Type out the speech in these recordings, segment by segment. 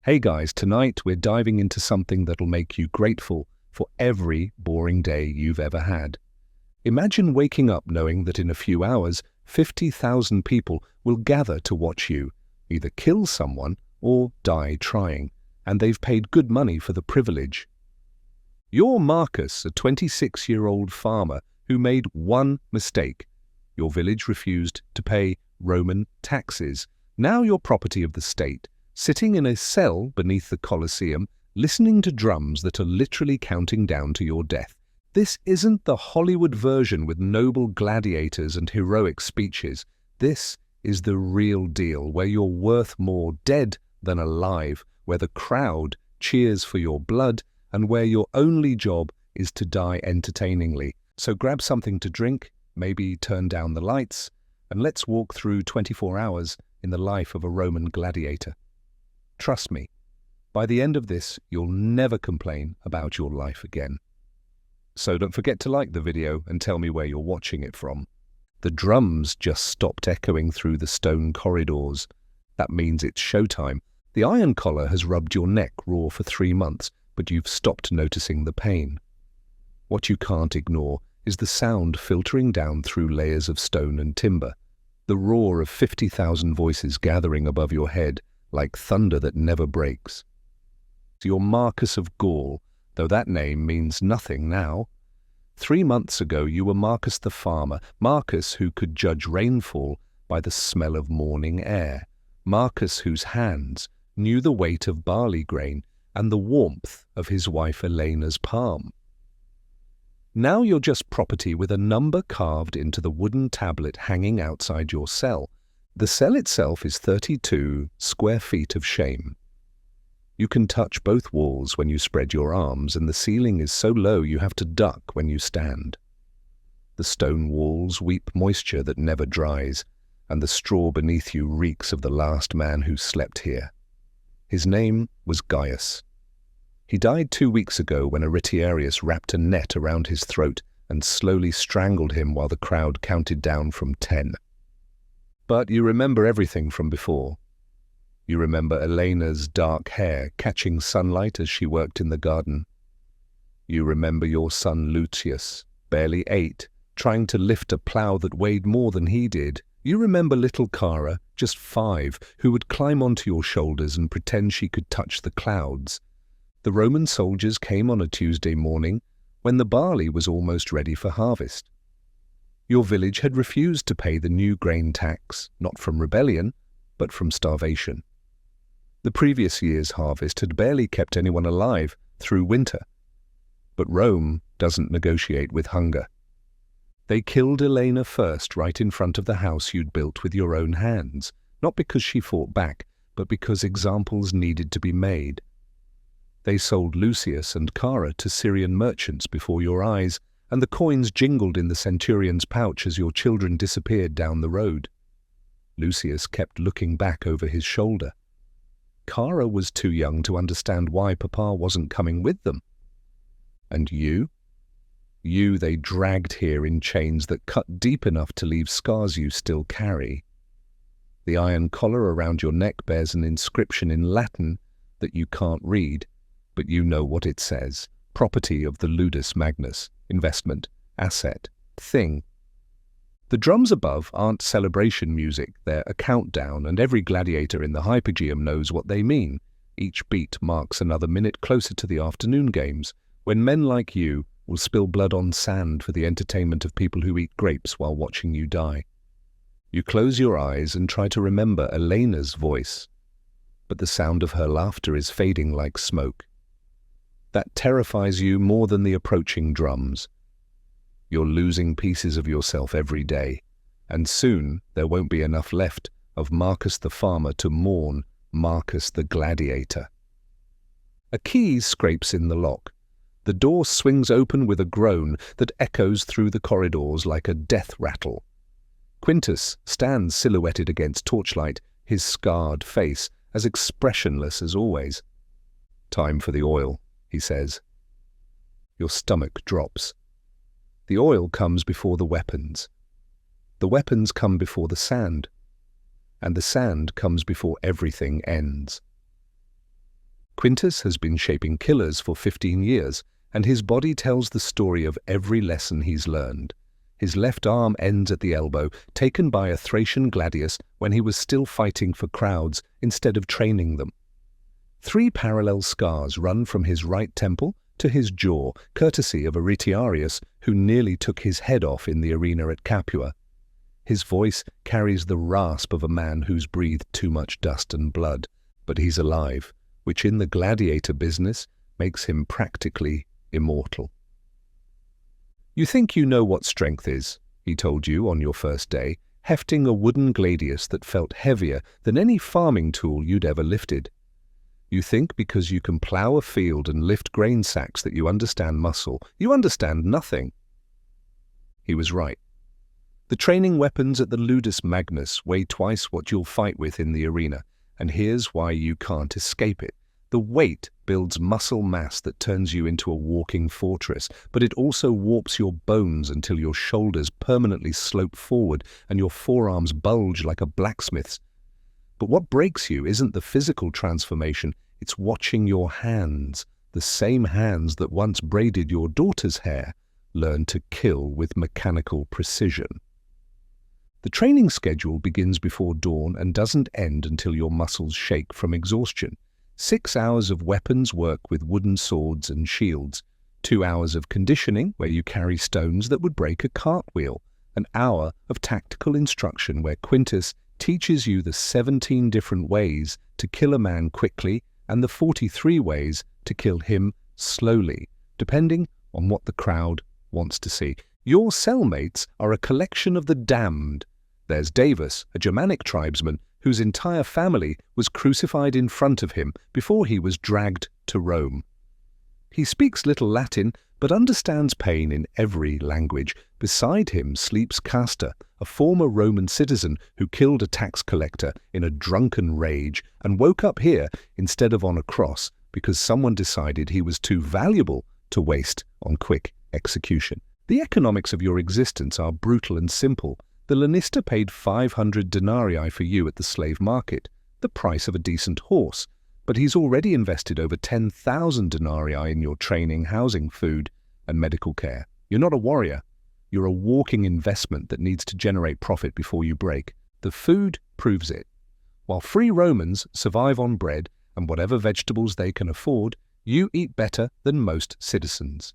Hey guys, tonight we're diving into something that'll make you grateful for every boring day you've ever had. Imagine waking up knowing that in a few hours, 50,000 people will gather to watch you either kill someone or die trying, and they've paid good money for the privilege. You're Marcus, a 26-year-old farmer who made one mistake. Your village refused to pay Roman taxes. Now you're property of the state, sitting in a cell beneath the Colosseum, listening to drums that are literally counting down to your death. This isn't the Hollywood version with noble gladiators and heroic speeches. This is the real deal, where you're worth more dead than alive, where the crowd cheers for your blood, and where your only job is to die entertainingly. So grab something to drink, maybe turn down the lights, and let's walk through 24 hours in the life of a Roman gladiator. Trust me, by the end of this, you'll never complain about your life again. So don't forget to like the video and tell me where you're watching it from. The drums just stopped echoing through the stone corridors. That means it's showtime. The iron collar has rubbed your neck raw for 3 months, but you've stopped noticing the pain. What you can't ignore is the sound filtering down through layers of stone and timber, the roar of 50,000 voices gathering above your head like thunder that never breaks. You're Marcus of Gaul, though that name means nothing now. 3 months ago you were Marcus the farmer, Marcus who could judge rainfall by the smell of morning air, Marcus whose hands knew the weight of barley grain and the warmth of his wife Elena's palm. Now you're just property with a number carved into the wooden tablet hanging outside your cell. The cell itself is 32 square feet of shame. You can touch both walls when you spread your arms, and the ceiling is so low you have to duck when you stand. The stone walls weep moisture that never dries, and the straw beneath you reeks of the last man who slept here. His name was Gaius. He died 2 weeks ago when a Retiarius wrapped a net around his throat and slowly strangled him while the crowd counted down from 10. But you remember everything from before. You remember Elena's dark hair catching sunlight as she worked in the garden. You remember your son Lucius, barely 8, trying to lift a plough that weighed more than he did. You remember little Cara, just 5, who would climb onto your shoulders and pretend she could touch the clouds. The Roman soldiers came on a Tuesday morning when the barley was almost ready for harvest. Your village had refused to pay the new grain tax, not from rebellion, but from starvation. The previous year's harvest had barely kept anyone alive through winter. But Rome doesn't negotiate with hunger. They killed Elena first right in front of the house you'd built with your own hands, not because she fought back, but because examples needed to be made. They sold Lucius and Cara to Syrian merchants before your eyes, and the coins jingled in the centurion's pouch as your children disappeared down the road. Lucius kept looking back over his shoulder. Cara was too young to understand why Papa wasn't coming with them. And you? You they dragged here in chains that cut deep enough to leave scars you still carry. The iron collar around your neck bears an inscription in Latin that you can't read, but you know what it says. Property of the ludus magnus, investment, asset, thing. The drums above aren't celebration music, they're a countdown, and every gladiator in the Hypogeum knows what they mean. Each beat marks another minute closer to the afternoon games, when men like you will spill blood on sand for the entertainment of people who eat grapes while watching you die. You close your eyes and try to remember Elena's voice, but the sound of her laughter is fading like smoke. That terrifies you more than the approaching drums. You're losing pieces of yourself every day, and soon there won't be enough left of Marcus the farmer to mourn Marcus the gladiator. A key scrapes in the lock. The door swings open with a groan that echoes through the corridors like a death rattle. Quintus stands silhouetted against torchlight, his scarred face as expressionless as always. "Time for the oil," he says. Your stomach drops. The oil comes before the weapons. The weapons come before the sand. And the sand comes before everything ends. Quintus has been shaping killers for 15 years, and his body tells the story of every lesson he's learned. His left arm ends at the elbow, taken by a Thracian gladius when he was still fighting for crowds instead of training them. 3 parallel scars run from his right temple to his jaw, courtesy of Aretiarius, who nearly took his head off in the arena at Capua. His voice carries the rasp of a man who's breathed too much dust and blood, but he's alive, which in the gladiator business makes him practically immortal. "You think you know what strength is," he told you on your first day, hefting a wooden gladius that felt heavier than any farming tool you'd ever lifted. You think because you can plow a field and lift grain sacks that you understand muscle. You understand nothing. He was right. The training weapons at the Ludus Magnus weigh twice what you'll fight with in the arena, and here's why you can't escape it. The weight builds muscle mass that turns you into a walking fortress, but it also warps your bones until your shoulders permanently slope forward and your forearms bulge like a blacksmith's. But what breaks you isn't the physical transformation, it's watching your hands, the same hands that once braided your daughter's hair, learn to kill with mechanical precision. The training schedule begins before dawn and doesn't end until your muscles shake from exhaustion. 6 hours of weapons work with wooden swords and shields, 2 hours of conditioning where you carry stones that would break a cartwheel, an hour of tactical instruction where Quintus teaches you the 17 different ways to kill a man quickly and the 43 ways to kill him slowly, depending on what the crowd wants to see. Your cellmates are a collection of the damned. There's Davus, a Germanic tribesman whose entire family was crucified in front of him before he was dragged to Rome. He speaks little Latin, but understands pain in every language. Beside him sleeps Castor, a former Roman citizen who killed a tax collector in a drunken rage and woke up here instead of on a cross because someone decided he was too valuable to waste on quick execution. The economics of your existence are brutal and simple. The Lanista paid 500 denarii for you at the slave market, the price of a decent horse, but he's already invested over 10,000 denarii in your training, housing, food, and medical care. You're not a warrior. You're a walking investment that needs to generate profit before you break. The food proves it. While free Romans survive on bread and whatever vegetables they can afford, you eat better than most citizens.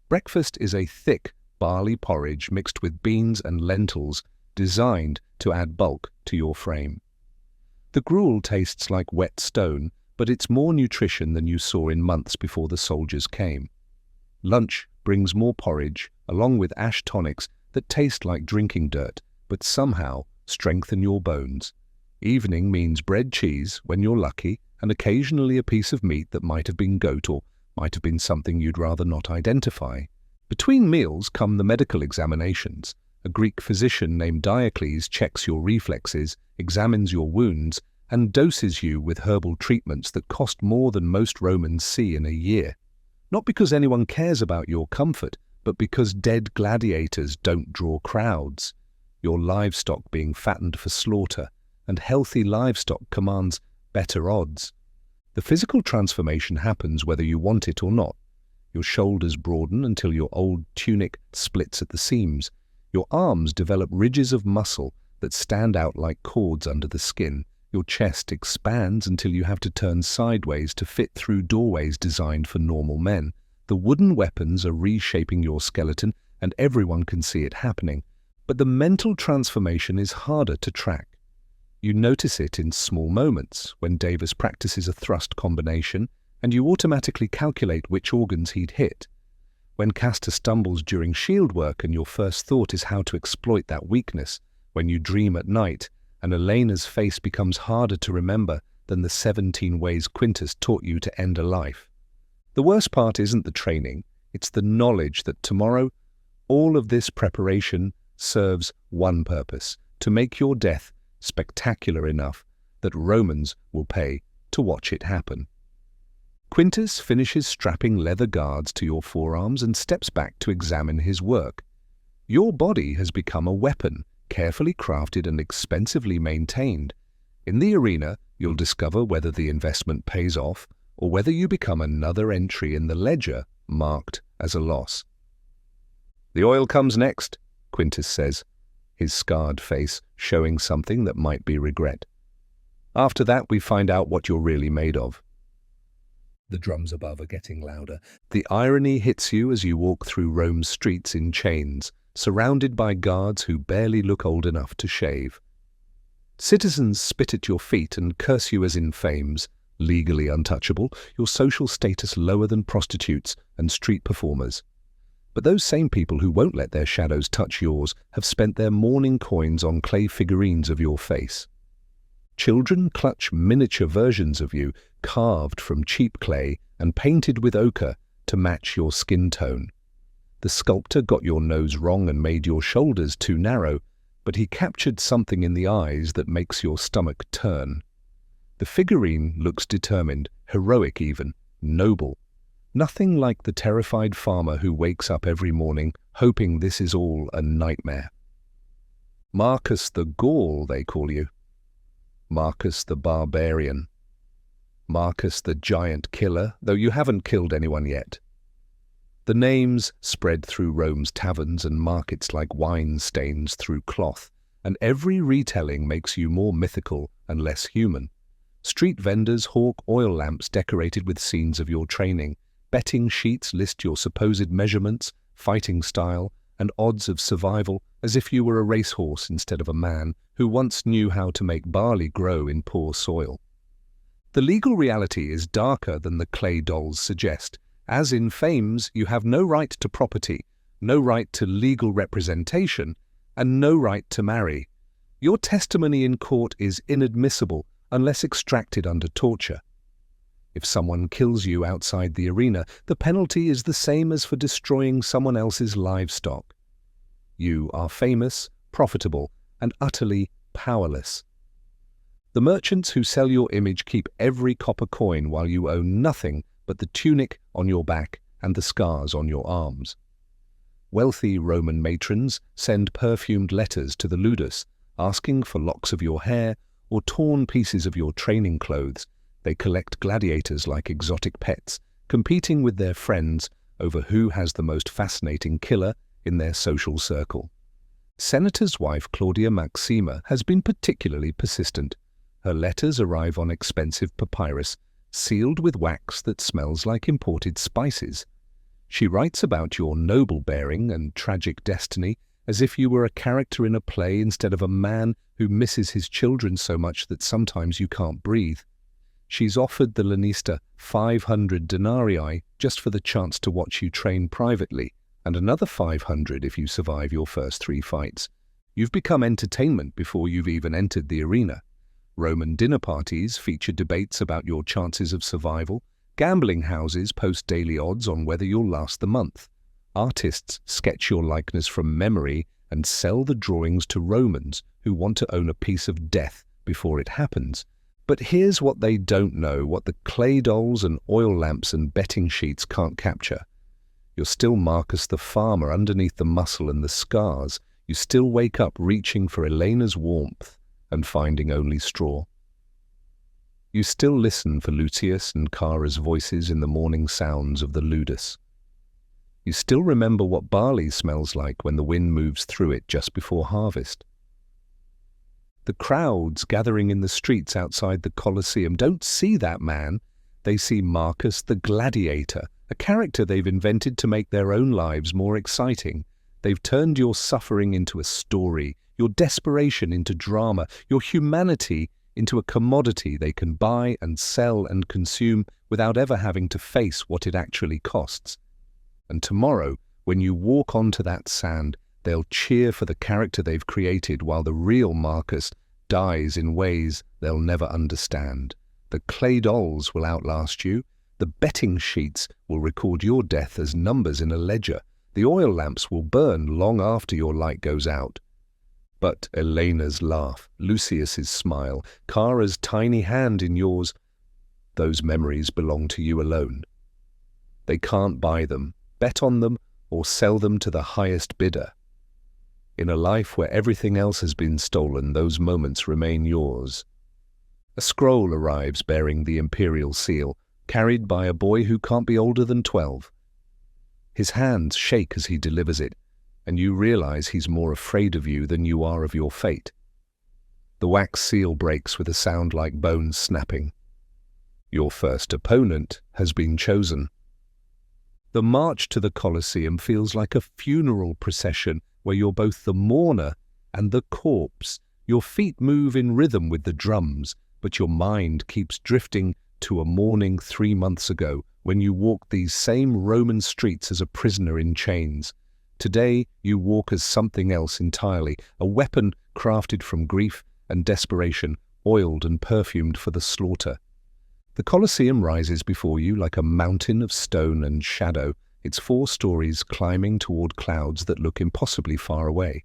Breakfast is a thick barley porridge mixed with beans and lentils designed to add bulk to your frame. The gruel tastes like wet stone, but it's more nutrition than you saw in months before the soldiers came. Lunch brings more porridge, along with ash tonics that taste like drinking dirt, but somehow strengthen your bones. Evening means bread cheese, when you're lucky, and occasionally a piece of meat that might have been goat or might have been something you'd rather not identify. Between meals come the medical examinations. A Greek physician named Diocles checks your reflexes, examines your wounds, and doses you with herbal treatments that cost more than most Romans see in a year. Not because anyone cares about your comfort, but because dead gladiators don't draw crowds. Your livestock being fattened for slaughter, and healthy livestock commands better odds. The physical transformation happens whether you want it or not. Your shoulders broaden until your old tunic splits at the seams. Your arms develop ridges of muscle that stand out like cords under the skin. Your chest expands until you have to turn sideways to fit through doorways designed for normal men. The wooden weapons are reshaping your skeleton, and everyone can see it happening. But the mental transformation is harder to track. You notice it in small moments, when Davus practices a thrust combination, and you automatically calculate which organs he'd hit. When Castor stumbles during shield work and your first thought is how to exploit that weakness. When you dream at night, and Elena's face becomes harder to remember than the 17 ways Quintus taught you to end a life. The worst part isn't the training, it's the knowledge that tomorrow all of this preparation serves one purpose: to make your death spectacular enough that Romans will pay to watch it happen. Quintus finishes strapping leather guards to your forearms and steps back to examine his work. Your body has become a weapon, carefully crafted and expensively maintained. In the arena, you'll discover whether the investment pays off or whether you become another entry in the ledger marked as a loss. "The oil comes next," Quintus says, his scarred face showing something that might be regret. "After that, we find out what you're really made of." The drums above are getting louder. The irony hits you as you walk through Rome's streets in chains, surrounded by guards who barely look old enough to shave. Citizens spit at your feet and curse you as infames, legally untouchable, your social status lower than prostitutes and street performers. But those same people who won't let their shadows touch yours have spent their mourning coins on clay figurines of your face. Children clutch miniature versions of you, carved from cheap clay and painted with ochre to match your skin tone. The sculptor got your nose wrong and made your shoulders too narrow, but he captured something in the eyes that makes your stomach turn. The figurine looks determined, heroic even, noble. Nothing like the terrified farmer who wakes up every morning hoping this is all a nightmare. Marcus the Gaul, they call you. Marcus the Barbarian. Marcus the Giant Killer, though you haven't killed anyone yet. The names spread through Rome's taverns and markets like wine stains through cloth, and every retelling makes you more mythical and less human. Street vendors hawk oil lamps decorated with scenes of your training. Betting sheets list your supposed measurements, fighting style, and odds of survival as if you were a racehorse instead of a man who once knew how to make barley grow in poor soil. The legal reality is darker than the clay dolls suggest. As in fames, you have no right to property, no right to legal representation, and no right to marry. Your testimony in court is inadmissible unless extracted under torture. If someone kills you outside the arena, the penalty is the same as for destroying someone else's livestock. You are famous, profitable, and utterly powerless. The merchants who sell your image keep every copper coin while you own nothing but the tunic on your back and the scars on your arms. Wealthy Roman matrons send perfumed letters to the ludus, asking for locks of your hair or torn pieces of your training clothes. They collect gladiators like exotic pets, competing with their friends over who has the most fascinating killer in their social circle. Senator's wife Claudia Maxima has been particularly persistent. Her letters arrive on expensive papyrus, sealed with wax that smells like imported spices. She writes about your noble bearing and tragic destiny as if you were a character in a play instead of a man who misses his children so much that sometimes you can't breathe. She's offered the Lanista 500 denarii just for the chance to watch you train privately, and another 500 if you survive your first 3 fights. You've become entertainment before you've even entered the arena. Roman dinner parties feature debates about your chances of survival. Gambling houses post daily odds on whether you'll last the month. Artists sketch your likeness from memory and sell the drawings to Romans who want to own a piece of death before it happens. But here's what they don't know, what the clay dolls and oil lamps and betting sheets can't capture. You're still Marcus the farmer underneath the muscle and the scars. You still wake up reaching for Elena's warmth and finding only straw. You still listen for Lucius and Cara's voices in the morning sounds of the ludus. You still remember what barley smells like when the wind moves through it just before harvest. The crowds gathering in the streets outside the Colosseum don't see that man. They see Marcus the Gladiator, a character they've invented to make their own lives more exciting. They've turned your suffering into a story, your desperation into drama, your humanity into a commodity they can buy and sell and consume without ever having to face what it actually costs. And tomorrow, when you walk onto that sand, they'll cheer for the character they've created while the real Marcus dies in ways they'll never understand. The clay dolls will outlast you. The betting sheets will record your death as numbers in a ledger. The oil lamps will burn long after your light goes out. But Elena's laugh, Lucius's smile, Cara's tiny hand in yours, those memories belong to you alone. They can't buy them, bet on them, or sell them to the highest bidder. In a life where everything else has been stolen, those moments remain yours. A scroll arrives bearing the imperial seal. carried by a boy who can't be older than 12. His hands shake as he delivers it, and you realize he's more afraid of you than you are of your fate. The wax seal breaks with a sound like bones snapping. Your first opponent has been chosen. The march to the Colosseum feels like a funeral procession where you're both the mourner and the corpse. Your feet move in rhythm with the drums, but your mind keeps drifting to a morning 3 months ago when you walked these same Roman streets as a prisoner in chains. Today you walk as something else entirely, a weapon crafted from grief and desperation, oiled and perfumed for the slaughter. The Colosseum rises before you like a mountain of stone and shadow, its 4 stories climbing toward clouds that look impossibly far away.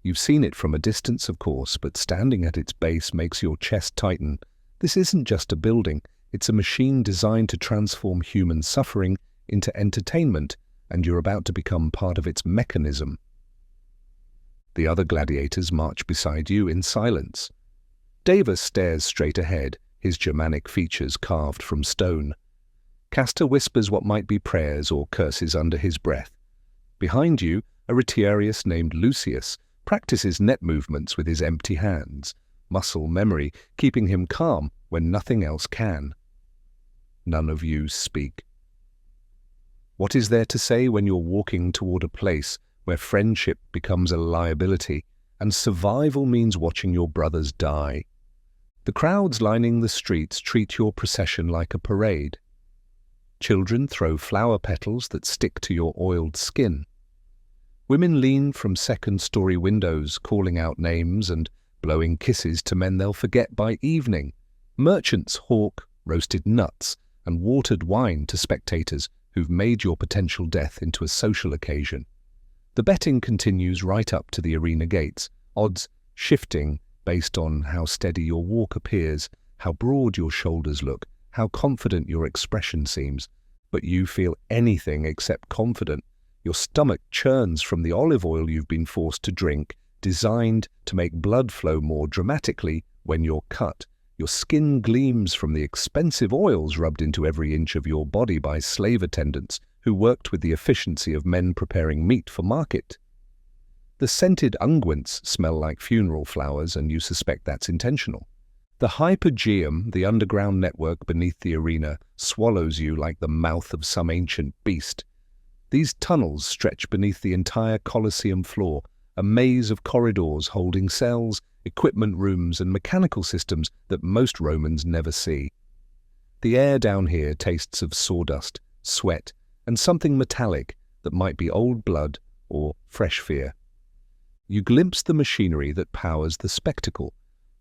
You've seen it from a distance, of course, but standing at its base makes your chest tighten. This isn't just a building, it's a machine designed to transform human suffering into entertainment, and you're about to become part of its mechanism. The other gladiators march beside you in silence. Davis stares straight ahead, his Germanic features carved from stone. Castor whispers what might be prayers or curses under his breath. Behind you, a retiarius named Lucius practices net movements with his empty hands, muscle memory keeping him calm when nothing else can. None of you speak. What is there to say when you're walking toward a place where friendship becomes a liability and survival means watching your brothers die? The crowds lining the streets treat your procession like a parade. Children throw flower petals that stick to your oiled skin. Women lean from second-story windows, calling out names and blowing kisses to men they'll forget by evening. Merchants hawk roasted nuts and watered wine to spectators who've made your potential death into a social occasion. The betting continues right up to the arena gates, odds shifting based on how steady your walk appears, how broad your shoulders look, how confident your expression seems. But you feel anything except confident. Your stomach churns from the olive oil you've been forced to drink, designed to make blood flow more dramatically when you're cut. Your skin gleams from the expensive oils rubbed into every inch of your body by slave attendants who worked with the efficiency of men preparing meat for market. The scented unguents smell like funeral flowers, and you suspect that's intentional. The hypogeum, the underground network beneath the arena, swallows you like the mouth of some ancient beast. These tunnels stretch beneath the entire Colosseum floor, a maze of corridors holding cells, equipment rooms, and mechanical systems that most Romans never see. The air down here tastes of sawdust, sweat, and something metallic that might be old blood or fresh fear. You glimpse the machinery that powers the spectacle.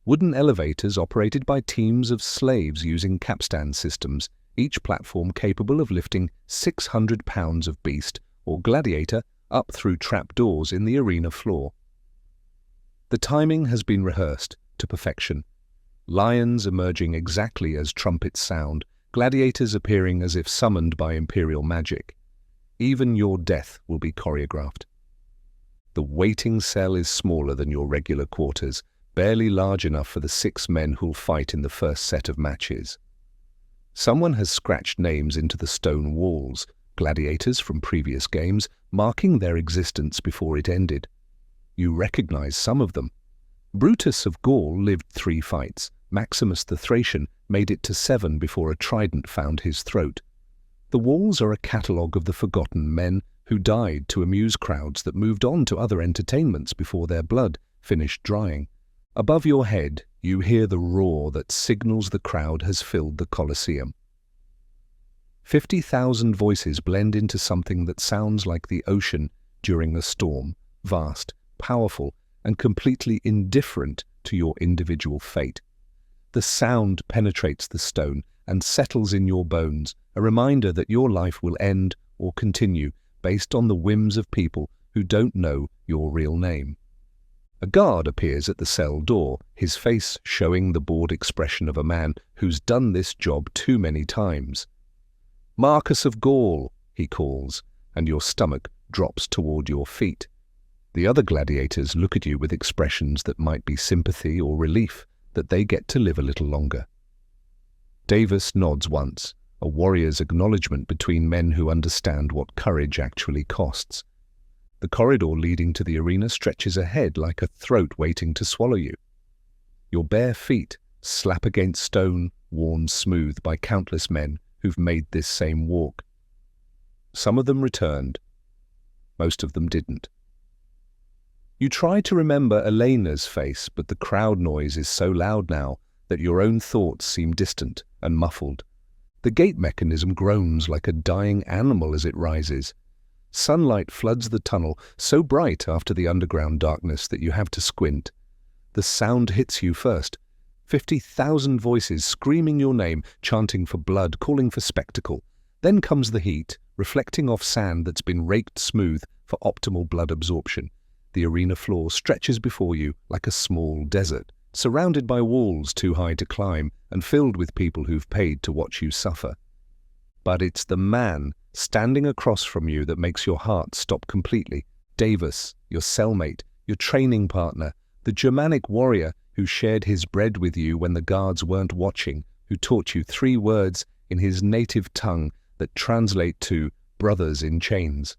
Wooden elevators operated by teams of slaves using capstan systems, each platform capable of lifting 600 pounds of beast or gladiator up through trapdoors in the arena floor. The timing has been rehearsed to perfection. Lions emerging exactly as trumpets sound, gladiators appearing as if summoned by imperial magic. Even your death will be choreographed. The waiting cell is smaller than your regular quarters, barely large enough for the 6 men who'll fight in the first set of matches. Someone has scratched names into the stone walls, gladiators from previous games, marking their existence before it ended. You recognize some of them. Brutus of Gaul lived 3 fights. Maximus the Thracian made it to 7 before a trident found his throat. The walls are a catalogue of the forgotten men who died to amuse crowds that moved on to other entertainments before their blood finished drying. Above your head, you hear the roar that signals the crowd has filled the Colosseum. 50,000 voices blend into something that sounds like the ocean during a storm, vast, powerful, and completely indifferent to your individual fate. The sound penetrates the stone and settles in your bones, a reminder that your life will end or continue based on the whims of people who don't know your real name. A guard appears at the cell door, his face showing the bored expression of a man who's done this job too many times. "Marcus of Gaul," he calls, and your stomach drops toward your feet. The other gladiators look at you with expressions that might be sympathy or relief that they get to live a little longer. Davis nods once, a warrior's acknowledgement between men who understand what courage actually costs. The corridor leading to the arena stretches ahead like a throat waiting to swallow you. Your bare feet slap against stone worn smooth by countless men who've made this same walk. Some of them returned. Most of them didn't. You try to remember Elena's face, but the crowd noise is so loud now that your own thoughts seem distant and muffled. The gate mechanism groans like a dying animal as it rises. Sunlight floods the tunnel, so bright after the underground darkness that you have to squint. The sound hits you first. 50,000 voices screaming your name, chanting for blood, calling for spectacle. Then comes the heat, reflecting off sand that's been raked smooth for optimal blood absorption. The arena floor stretches before you like a small desert, surrounded by walls too high to climb and filled with people who've paid to watch you suffer. But it's the man standing across from you that makes your heart stop completely. Davis, your cellmate, your training partner, the Germanic warrior who shared his bread with you when the guards weren't watching, who taught you 3 words in his native tongue that translate to brothers in chains.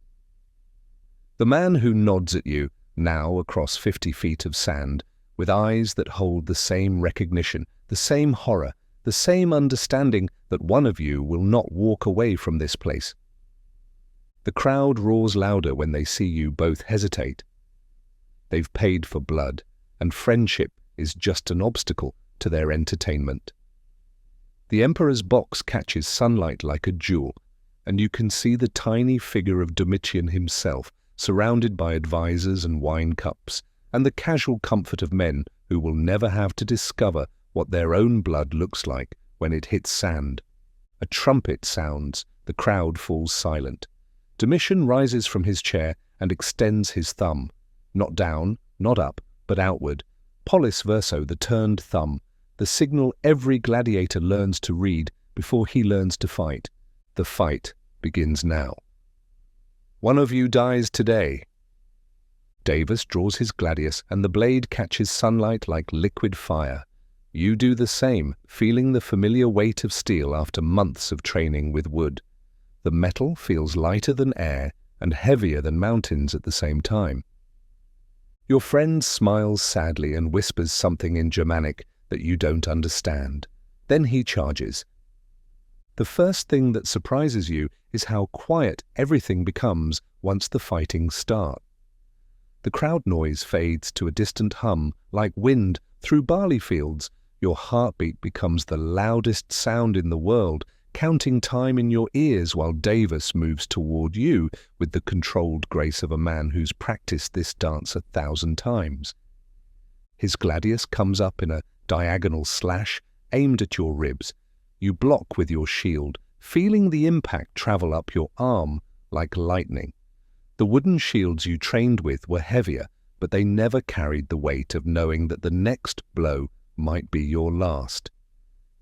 The man who nods at you, now across 50 feet of sand, with eyes that hold the same recognition, the same horror, the same understanding that one of you will not walk away from this place. The crowd roars louder when they see you both hesitate. They've paid for blood, and friendship is just an obstacle to their entertainment. The Emperor's box catches sunlight like a jewel, and you can see the tiny figure of Domitian himself, surrounded by advisors and wine cups, and the casual comfort of men who will never have to discover what their own blood looks like when it hits sand. A trumpet sounds, the crowd falls silent. Domitian rises from his chair and extends his thumb, not down, not up, but outward. Pollis verso, the turned thumb, the signal every gladiator learns to read before he learns to fight. The fight begins now. One of you dies today. Davis draws his gladius, and the blade catches sunlight like liquid fire. You do the same, feeling the familiar weight of steel after months of training with wood. The metal feels lighter than air and heavier than mountains at the same time. Your friend smiles sadly and whispers something in Germanic that you don't understand. Then he charges. The first thing that surprises you is how quiet everything becomes once the fighting starts. The crowd noise fades to a distant hum, like wind through barley fields. Your heartbeat becomes the loudest sound in the world, counting time in your ears while Davis moves toward you with the controlled grace of a man who's practiced this dance 1,000 times. His gladius comes up in a diagonal slash aimed at your ribs. You block with your shield, feeling the impact travel up your arm like lightning. The wooden shields you trained with were heavier, but they never carried the weight of knowing that the next blow might be your last.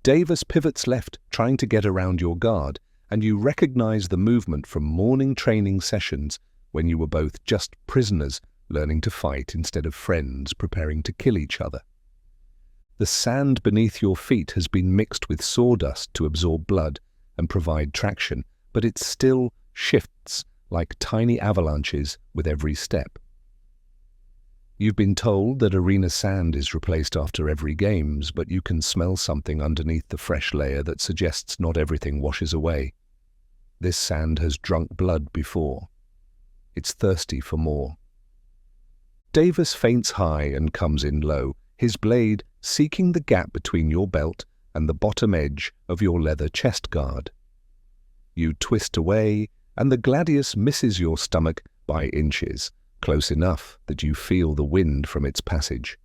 Davis pivots left, trying to get around your guard, and you recognize the movement from morning training sessions when you were both just prisoners learning to fight instead of friends preparing to kill each other. The sand beneath your feet has been mixed with sawdust to absorb blood and provide traction, but it still shifts like tiny avalanches with every step. You've been told that arena sand is replaced after every games, but you can smell something underneath the fresh layer that suggests not everything washes away. This sand has drunk blood before. It's thirsty for more. Davis feints high and comes in low, his blade seeking the gap between your belt and the bottom edge of your leather chest guard. You twist away, and the gladius misses your stomach by inches, close enough that you feel the wind from its passage.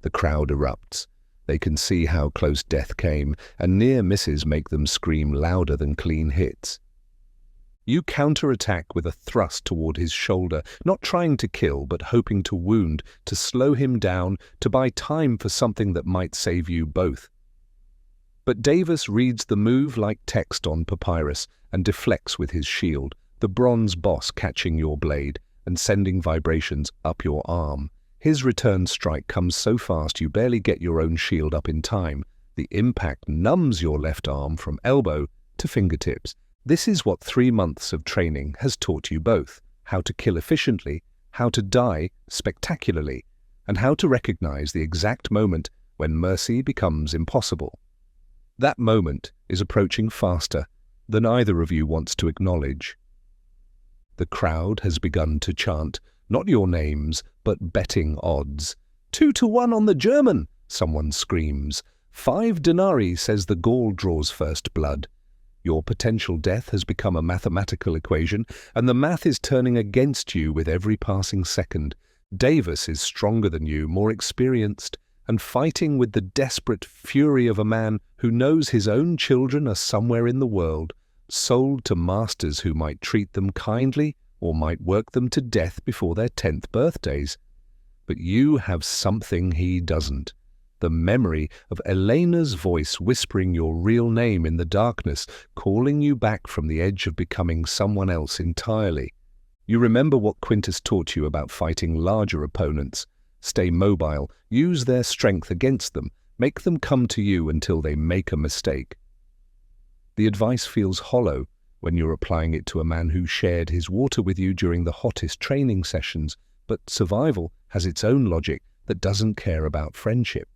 The crowd erupts. They can see how close death came, and near misses make them scream louder than clean hits. You counterattack with a thrust toward his shoulder, not trying to kill, but hoping to wound, to slow him down, to buy time for something that might save you both. But Davis reads the move like text on papyrus and deflects with his shield, the bronze boss catching your blade and sending vibrations up your arm. His return strike comes so fast you barely get your own shield up in time, The impact numbs your left arm from elbow to fingertips. This is what 3 months of training has taught you both: how to kill efficiently, how to die spectacularly, and how to recognize the exact moment when mercy becomes impossible. That moment is approaching faster than either of you wants to acknowledge. The crowd has begun to chant, not your names, but betting odds. 2-1 on the German, someone screams. 5 denarii says the Gaul draws first blood. Your potential death has become a mathematical equation, and the math is turning against you with every passing second. Davis is stronger than you, more experienced, and fighting with the desperate fury of a man who knows his own children are somewhere in the world, sold to masters who might treat them kindly or might work them to death before their 10th birthdays. But you have something he doesn't: the memory of Elena's voice whispering your real name in the darkness, calling you back from the edge of becoming someone else entirely. You remember what Quintus taught you about fighting larger opponents. Stay mobile, use their strength against them, make them come to you until they make a mistake. The advice feels hollow when you're applying it to a man who shared his water with you during the hottest training sessions, but survival has its own logic that doesn't care about friendship.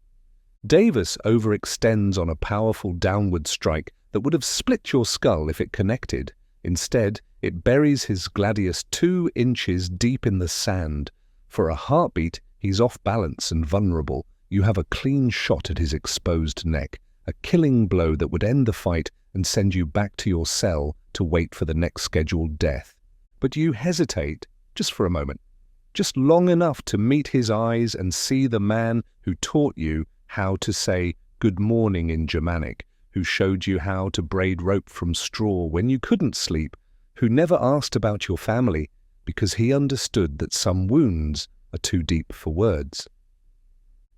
Davis overextends on a powerful downward strike that would have split your skull if it connected. Instead, it buries his gladius 2 inches deep in the sand. For a heartbeat, he's off balance and vulnerable. You have a clean shot at his exposed neck, a killing blow that would end the fight and send you back to your cell to wait for the next scheduled death. But you hesitate, just for a moment, just long enough to meet his eyes and see the man who taught you how to say good morning in Germanic, who showed you how to braid rope from straw when you couldn't sleep, who never asked about your family because he understood that some wounds are too deep for words.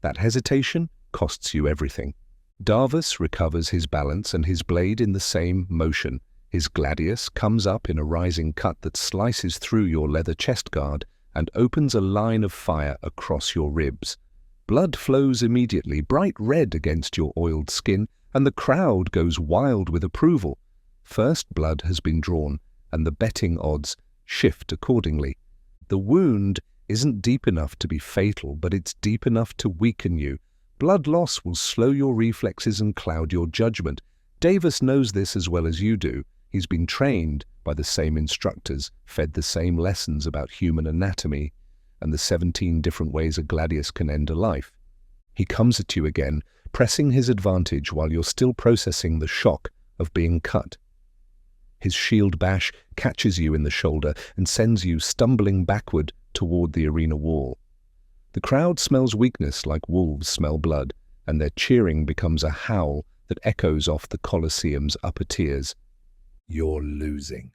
That hesitation costs you everything. Davos recovers his balance and his blade in the same motion. His gladius comes up in a rising cut that slices through your leather chest guard and opens a line of fire across your ribs. Blood flows immediately, bright red against your oiled skin, and the crowd goes wild with approval. First blood has been drawn, and the betting odds shift accordingly. The wound isn't deep enough to be fatal, but it's deep enough to weaken you. Blood loss will slow your reflexes and cloud your judgment. Davis knows this as well as you do. He's been trained by the same instructors, fed the same lessons about human anatomy and the 17 different ways a gladius can end a life. He comes at you again, pressing his advantage while you're still processing the shock of being cut. His shield bash catches you in the shoulder and sends you stumbling backward toward the arena wall. The crowd smells weakness like wolves smell blood, and their cheering becomes a howl that echoes off the Colosseum's upper tiers. You're losing.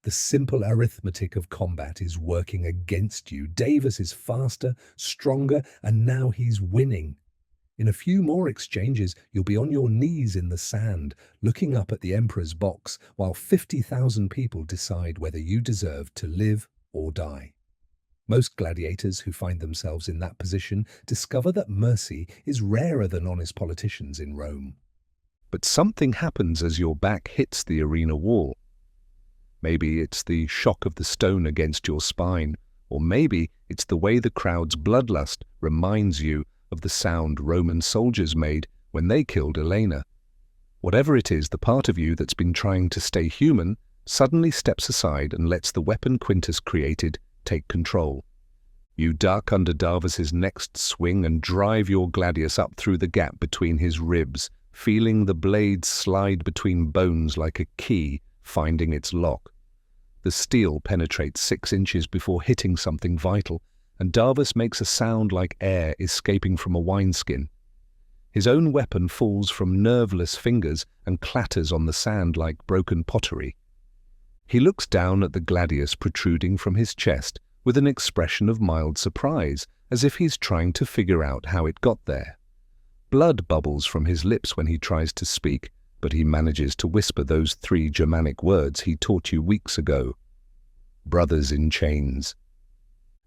The simple arithmetic of combat is working against you. Davis is faster, stronger, and now he's winning. In a few more exchanges, you'll be on your knees in the sand, looking up at the Emperor's box, while 50,000 people decide whether you deserve to live or die. Most gladiators who find themselves in that position discover that mercy is rarer than honest politicians in Rome. But something happens as your back hits the arena wall. Maybe it's the shock of the stone against your spine, or maybe it's the way the crowd's bloodlust reminds you of the sound Roman soldiers made when they killed Elena. Whatever it is, the part of you that's been trying to stay human suddenly steps aside and lets the weapon Quintus created take control. You duck under Davos's next swing and drive your gladius up through the gap between his ribs, feeling the blade slide between bones like a key finding its lock. The steel penetrates 6 inches before hitting something vital, and Davos makes a sound like air escaping from a wineskin. His own weapon falls from nerveless fingers and clatters on the sand like broken pottery. He looks down at the gladius protruding from his chest with an expression of mild surprise, as if he's trying to figure out how it got there. Blood bubbles from his lips when he tries to speak, but he manages to whisper those 3 Germanic words he taught you weeks ago. Brothers in chains.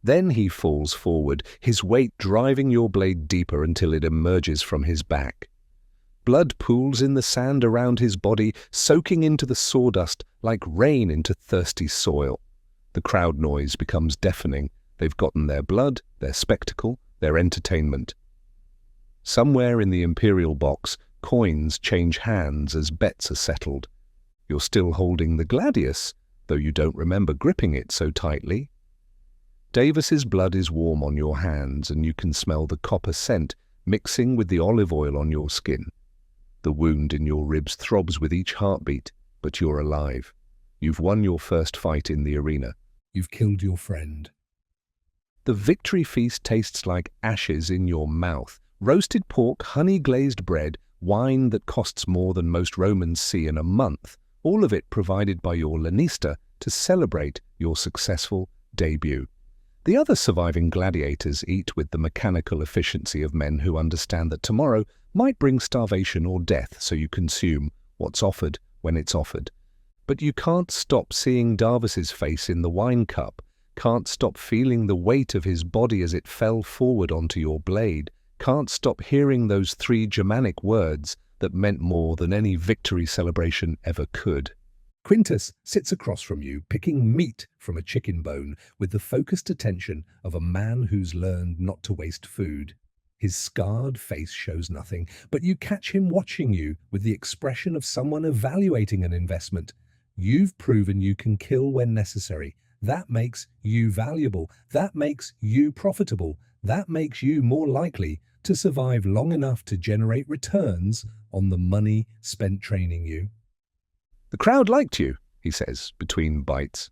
Then he falls forward, his weight driving your blade deeper until it emerges from his back. Blood pools in the sand around his body, soaking into the sawdust like rain into thirsty soil. The crowd noise becomes deafening. They've gotten their blood, their spectacle, their entertainment. Somewhere in the imperial box, coins change hands as bets are settled. You're still holding the gladius, though you don't remember gripping it so tightly. Davis's blood is warm on your hands, and you can smell the copper scent mixing with the olive oil on your skin. The wound in your ribs throbs with each heartbeat, but you're alive. You've won your first fight in the arena. You've killed your friend. The victory feast tastes like ashes in your mouth. Roasted pork, honey-glazed bread, wine that costs more than most Romans see in a month, all of it provided by your lanista to celebrate your successful debut. The other surviving gladiators eat with the mechanical efficiency of men who understand that tomorrow might bring starvation or death, so you consume what's offered when it's offered. But you can't stop seeing Davis's face in the wine cup, can't stop feeling the weight of his body as it fell forward onto your blade, can't stop hearing those 3 Germanic words that meant more than any victory celebration ever could. Quintus sits across from you, picking meat from a chicken bone with the focused attention of a man who's learned not to waste food. His scarred face shows nothing, but you catch him watching you with the expression of someone evaluating an investment. You've proven you can kill when necessary. That makes you valuable. That makes you profitable. That makes you more likely to survive long enough to generate returns on the money spent training you. The crowd liked you, he says, between bites.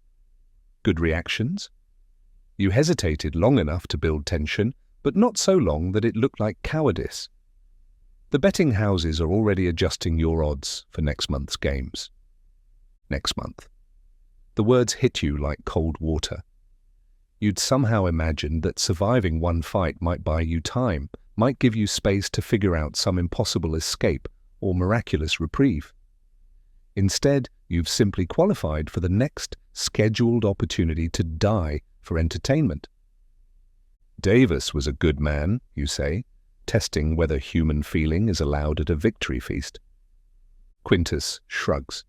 Good reactions? You hesitated long enough to build tension, but not so long that it looked like cowardice. The betting houses are already adjusting your odds for next month's games. Next month. The words hit you like cold water. You'd somehow imagined that surviving one fight might buy you time, might give you space to figure out some impossible escape or miraculous reprieve. Instead, you've simply qualified for the next scheduled opportunity to die for entertainment. Davis was a good man, you say, testing whether human feeling is allowed at a victory feast. Quintus shrugs.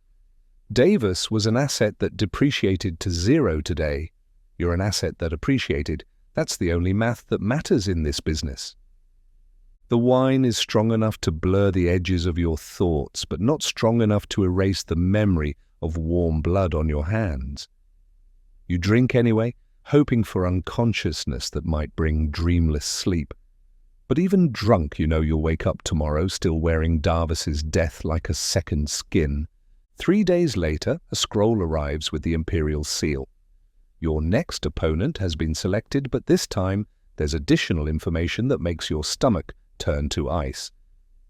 Davis was an asset that depreciated to 0 today. You're an asset that appreciated. That's the only math that matters in this business. The wine is strong enough to blur the edges of your thoughts, but not strong enough to erase the memory of warm blood on your hands. You drink anyway, hoping for unconsciousness that might bring dreamless sleep. But even drunk, you know you'll wake up tomorrow still wearing Davis's death like a second skin. 3 days later, a scroll arrives with the imperial seal. Your next opponent has been selected, but this time there's additional information that makes your stomach turn to ice.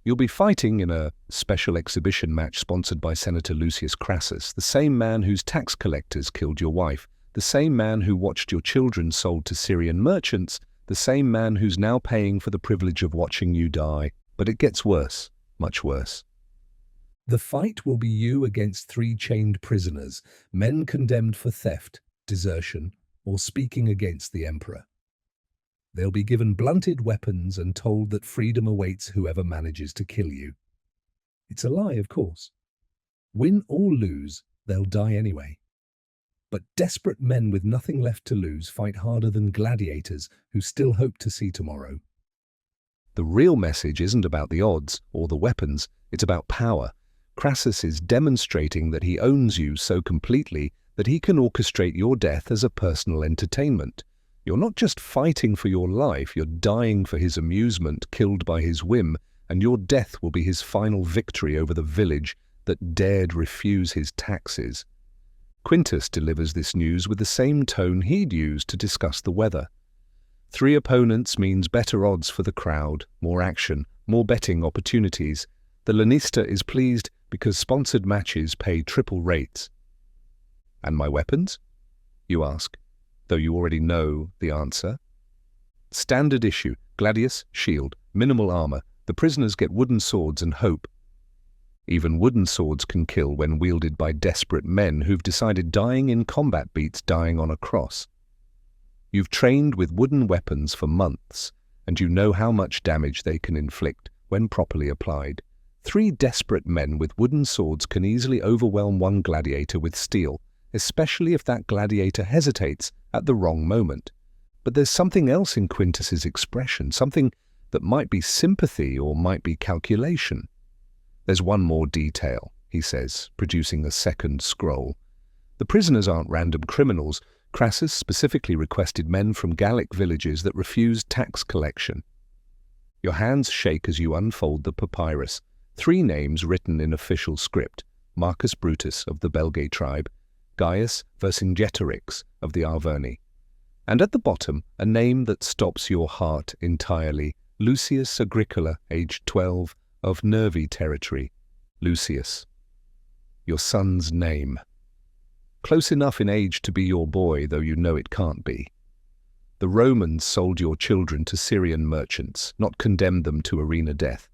You'll be fighting in a special exhibition match sponsored by Senator Lucius Crassus, the same man whose tax collectors killed your wife, the same man who watched your children sold to Syrian merchants, the same man who's now paying for the privilege of watching you die. But it gets worse, much worse. The fight will be you against 3 chained prisoners, men condemned for theft, desertion, or speaking against the emperor. They'll be given blunted weapons and told that freedom awaits whoever manages to kill you. It's a lie, of course. Win or lose, they'll die anyway. But desperate men with nothing left to lose fight harder than gladiators who still hope to see tomorrow. The real message isn't about the odds or the weapons, it's about power. Crassus is demonstrating that he owns you so completely that he can orchestrate your death as a personal entertainment. You're not just fighting for your life, you're dying for his amusement, killed by his whim, and your death will be his final victory over the village that dared refuse his taxes. Quintus delivers this news with the same tone he'd used to discuss the weather. 3 opponents means better odds for the crowd, more action, more betting opportunities. The lanista is pleased because sponsored matches pay triple rates. And my weapons? You ask, though you already know the answer. Standard issue, gladius, shield, minimal armor. The prisoners get wooden swords and hope. Even wooden swords can kill when wielded by desperate men who've decided dying in combat beats dying on a cross. You've trained with wooden weapons for months, and you know how much damage they can inflict when properly applied. 3 desperate men with wooden swords can easily overwhelm one gladiator with steel, especially if that gladiator hesitates at the wrong moment. But there's something else in Quintus's expression, something that might be sympathy or might be calculation. There's one more detail, he says, producing a second scroll. The prisoners aren't random criminals. Crassus specifically requested men from Gallic villages that refused tax collection. Your hands shake as you unfold the papyrus. 3 names written in official script: Marcus Brutus of the Belgae tribe, Gaius Vercingetorix of the Arverni. And at the bottom, a name that stops your heart entirely: Lucius Agricola, aged 12, of Nervi territory. Lucius. Your son's name. Close enough in age to be your boy, though you know it can't be. The Romans sold your children to Syrian merchants, not condemned them to arena death.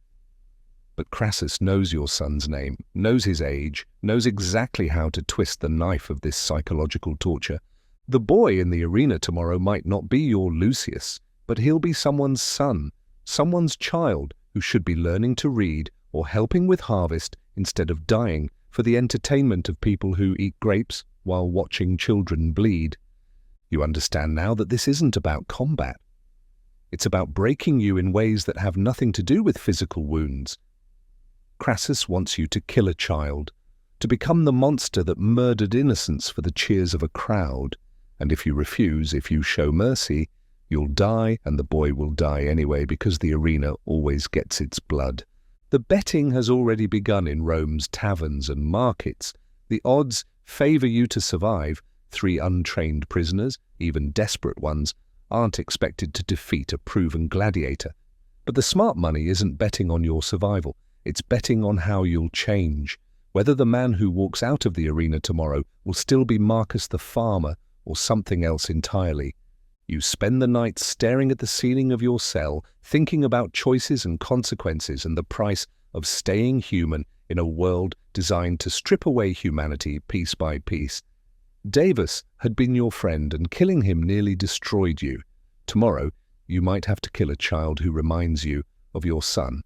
But Crassus knows your son's name, knows his age, knows exactly how to twist the knife of this psychological torture. The boy in the arena tomorrow might not be your Lucius, but he'll be someone's son, someone's child who should be learning to read or helping with harvest instead of dying for the entertainment of people who eat grapes while watching children bleed. You understand now that this isn't about combat. It's about breaking you in ways that have nothing to do with physical wounds. Crassus wants you to kill a child, to become the monster that murdered innocents for the cheers of a crowd. And if you refuse, if you show mercy, you'll die, and the boy will die anyway because the arena always gets its blood. The betting has already begun in Rome's taverns and markets. The odds favor you to survive. 3 untrained prisoners, even desperate ones, aren't expected to defeat a proven gladiator. But the smart money isn't betting on your survival. It's betting on how you'll change, whether the man who walks out of the arena tomorrow will still be Marcus the farmer or something else entirely. You spend the night staring at the ceiling of your cell, thinking about choices and consequences and the price of staying human in a world designed to strip away humanity piece by piece. Davus had been your friend, and killing him nearly destroyed you. Tomorrow, you might have to kill a child who reminds you of your son,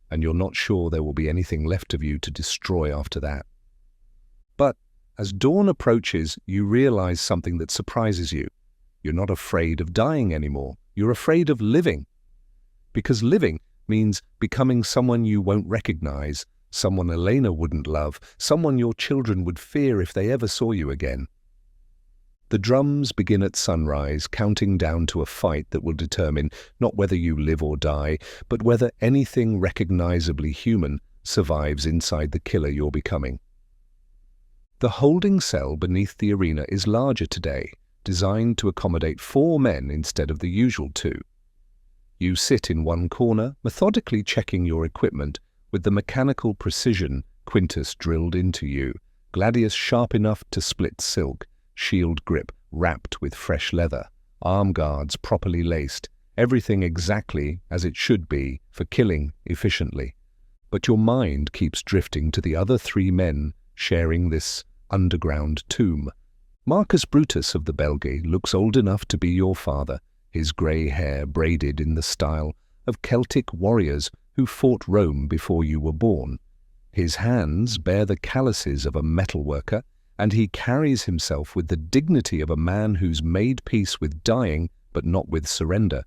and you're not sure there will be anything left of you to destroy after that. But as dawn approaches, you realize something that surprises you. You're not afraid of dying anymore. You're afraid of living. Because living means becoming someone you won't recognize, someone Elena wouldn't love, someone your children would fear if they ever saw you again. The drums begin at sunrise, counting down to a fight that will determine not whether you live or die, but whether anything recognizably human survives inside the killer you're becoming. The holding cell beneath the arena is larger today, designed to accommodate 4 men instead of the usual 2. You sit in one corner, methodically checking your equipment with the mechanical precision Quintus drilled into you, gladius sharp enough to split silk, shield grip wrapped with fresh leather, arm guards properly laced, everything exactly as it should be for killing efficiently. But your mind keeps drifting to the other 3 men sharing this underground tomb. Marcus Brutus of the Belgae looks old enough to be your father, his grey hair braided in the style of Celtic warriors who fought Rome before you were born. His hands bear the calluses of a metalworker, and he carries himself with the dignity of a man who's made peace with dying but not with surrender.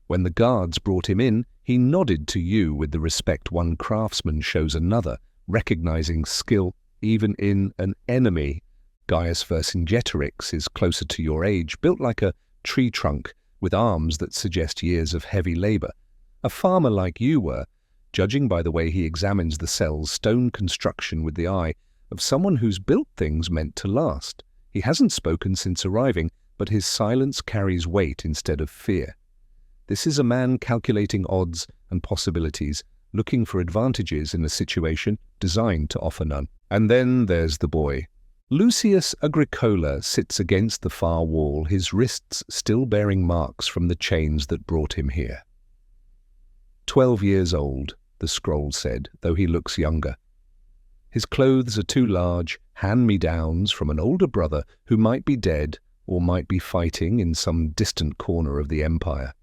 When the guards brought him in, he nodded to you with the respect one craftsman shows another, recognizing skill even in an enemy. Gaius Vercingetorix is closer to your age, built like a tree trunk with arms that suggest years of heavy labor. A farmer like you were, judging by the way he examines the cell's stone construction with the eye of someone who's built things meant to last. He hasn't spoken since arriving, but his silence carries weight instead of fear. This is a man calculating odds and possibilities, looking for advantages in a situation designed to offer none. And then there's the boy. Lucius Agricola sits against the far wall, his wrists still bearing marks from the chains that brought him here. 12 years old, the scroll said, though he looks younger. His clothes are too large, hand-me-downs from an older brother who might be dead or might be fighting in some distant corner of the empire.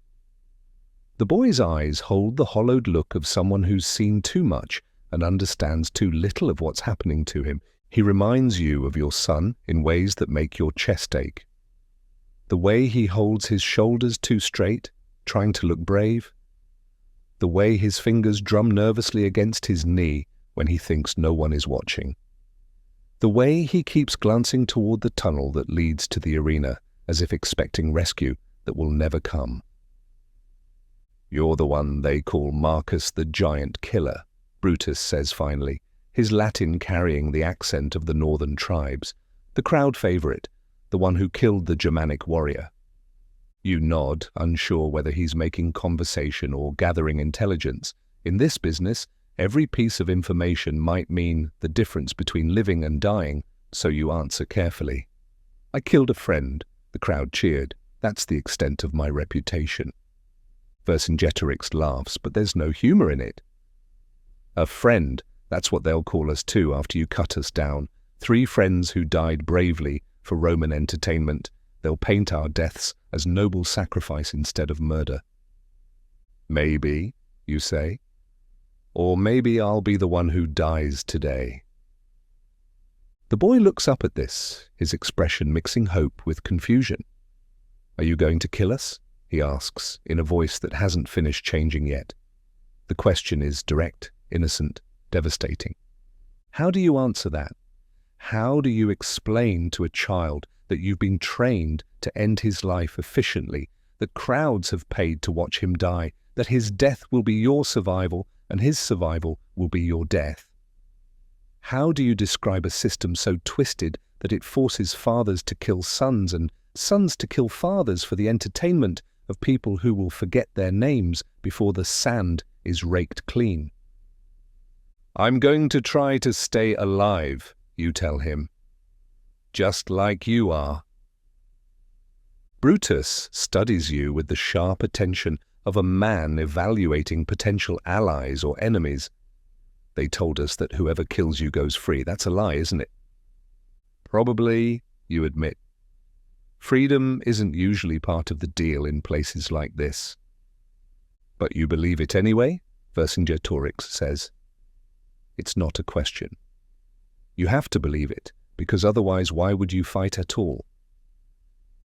The boy's eyes hold the hollowed look of someone who's seen too much and understands too little of what's happening to him. He reminds you of your son in ways that make your chest ache. The way he holds his shoulders too straight, trying to look brave. The way his fingers drum nervously against his knee when he thinks no one is watching. The way he keeps glancing toward the tunnel that leads to the arena, as if expecting rescue that will never come. "You're the one they call Marcus the Giant Killer," Brutus says finally, his Latin carrying the accent of the northern tribes, the crowd favorite, the one who killed the Germanic warrior. You nod, unsure whether he's making conversation or gathering intelligence. In this business, every piece of information might mean the difference between living and dying, so you answer carefully. "I killed a friend," the crowd cheered. "That's the extent of my reputation." Vercingetorix laughs, but there's no humor in it. "A friend, that's what they'll call us too after you cut us down. 3 friends who died bravely for Roman entertainment. They'll paint our deaths as noble sacrifice instead of murder." "Maybe," you say. "Or maybe I'll be the one who dies today." The boy looks up at this, his expression mixing hope with confusion. "Are you going to kill us?" he asks, in a voice that hasn't finished changing yet. The question is direct, innocent, devastating. How do you answer that? How do you explain to a child that you've been trained to end his life efficiently, that crowds have paid to watch him die, that his death will be your survival and his survival will be your death? How do you describe a system so twisted that it forces fathers to kill sons and sons to kill fathers for the entertainment of people who will forget their names before the sand is raked clean? "I'm going to try to stay alive," you tell him. "Just like you are." Brutus studies you with the sharp attention of a man evaluating potential allies or enemies. "They told us that whoever kills you goes free." That's a lie, isn't it? "Probably," you admit. Freedom isn't usually part of the deal in places like this. "But you believe it anyway?" Vercingetorix says. It's not a question. You have to believe it, because otherwise why would you fight at all?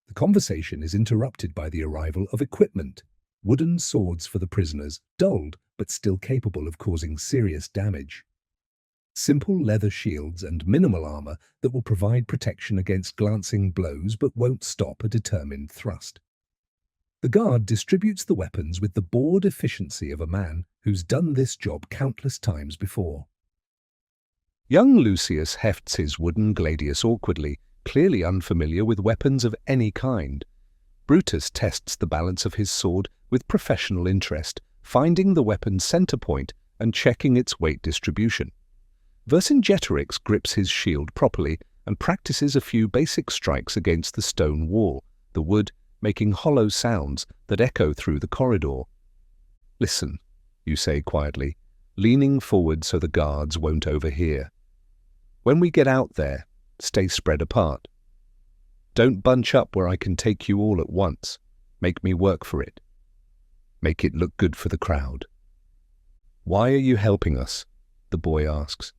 The conversation is interrupted by the arrival of equipment. Wooden swords for the prisoners, dulled but still capable of causing serious damage. Simple leather shields and minimal armor that will provide protection against glancing blows but won't stop a determined thrust. The guard distributes the weapons with the bored efficiency of a man who's done this job countless times before. Young Lucius hefts his wooden gladius awkwardly, clearly unfamiliar with weapons of any kind. Brutus tests the balance of his sword with professional interest, finding the weapon's center point and checking its weight distribution. Vercingetorix grips his shield properly and practices a few basic strikes against the stone wall, the wood making hollow sounds that echo through the corridor. "Listen," you say quietly, leaning forward so the guards won't overhear. "When we get out there, stay spread apart. Don't bunch up where I can take you all at once. Make me work for it. Make it look good for the crowd." "Why are you helping us?" the boy asks.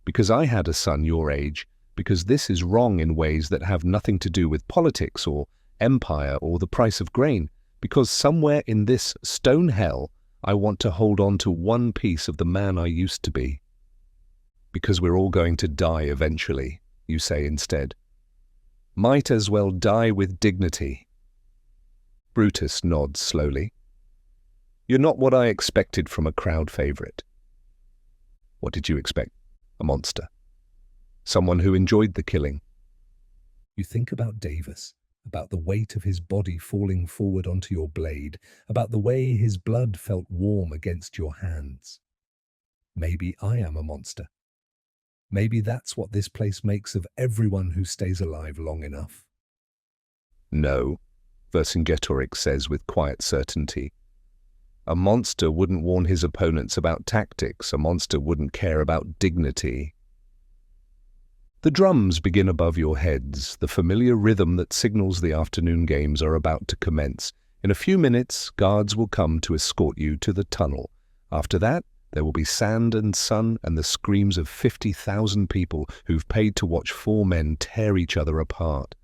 "Because I had a son your age, because this is wrong in ways that have nothing to do with politics or empire or the price of grain, because somewhere in this stone hell I want to hold on to one piece of the man I used to be." "Because we're all going to die eventually," you say instead. "Might as well die with dignity." Brutus nods slowly. "You're not what I expected from a crowd favorite." "What did you expect? A monster? Someone who enjoyed the killing?" You think about Davis, about the weight of his body falling forward onto your blade, about the way his blood felt warm against your hands. Maybe I am a monster. Maybe that's what this place makes of everyone who stays alive long enough. "No," Vercingetorix says with quiet certainty. "A monster wouldn't warn his opponents about tactics. A monster wouldn't care about dignity." The drums begin above your heads, the familiar rhythm that signals the afternoon games are about to commence. In a few minutes, guards will come to escort you to the tunnel. After that, There will be sand and sun and the screams of 50,000 people who've paid to watch four men tear each other apart.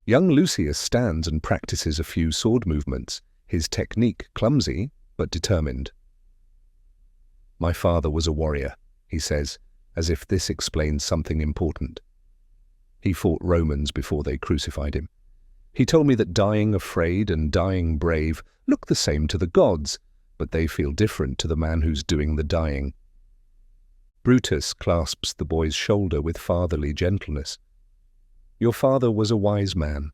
Young Lucius stands and practices a few sword movements, his technique clumsy but determined. "My father was a warrior," he says, as if this explains something important. "He fought Romans before they crucified him. He told me that dying afraid and dying brave look the same to the gods, but they feel different to the man who's doing the dying." Brutus clasps the boy's shoulder with fatherly gentleness. "Your father was a wise man."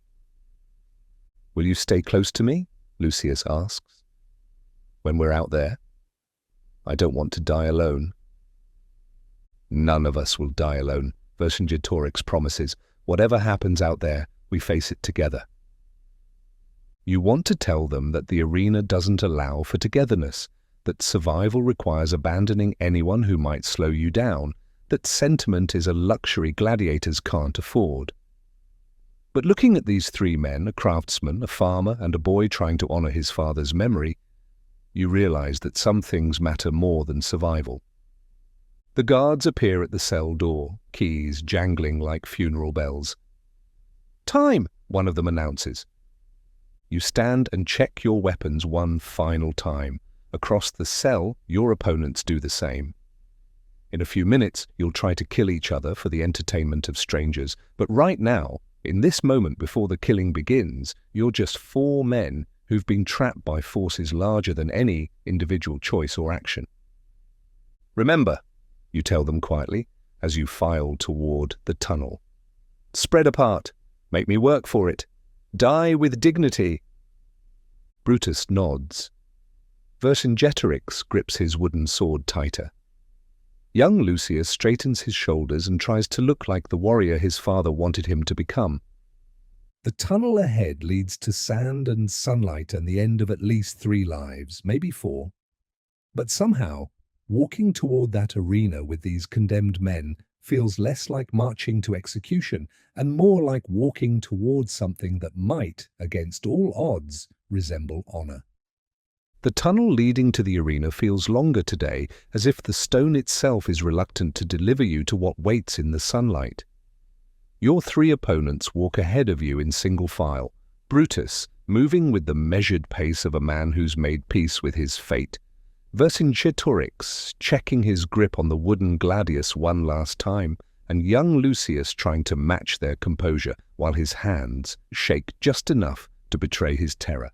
"Will you stay close to me?" Lucius asks. "When we're out there? I don't want to die alone." "None of us will die alone," Vercingetorix promises. "Whatever happens out there, we face it together." You want to tell them that the arena doesn't allow for togetherness, that survival requires abandoning anyone who might slow you down, that sentiment is a luxury gladiators can't afford. But looking at these three men, a craftsman, a farmer, and a boy trying to honor his father's memory, you realize that some things matter more than survival. The guards appear at the cell door, keys jangling like funeral bells. "Time!" one of them announces. You stand and check your weapons one final time. Across the cell, your opponents do the same. In a few minutes, you'll try to kill each other for the entertainment of strangers. But right now, in this moment before the killing begins, you're just four men who've been trapped by forces larger than any individual choice or action. "Remember," you tell them quietly as you file toward the tunnel. "Spread apart. Make me work for it. Die with dignity." Brutus nods. Vercingetorix grips his wooden sword tighter. Young Lucius straightens his shoulders and tries to look like the warrior his father wanted him to become. The tunnel ahead leads to sand and sunlight and the end of at least 3 lives, maybe 4. But somehow, walking toward that arena with these condemned men feels less like marching to execution and more like walking towards something that might, against all odds, resemble honor. The tunnel leading to the arena feels longer today, as if the stone itself is reluctant to deliver you to what waits in the sunlight. Your 3 opponents walk ahead of you in single file, Brutus moving with the measured pace of a man who's made peace with his fate, Vercingetorix checking his grip on the wooden gladius one last time, and young Lucius trying to match their composure while his hands shake just enough to betray his terror.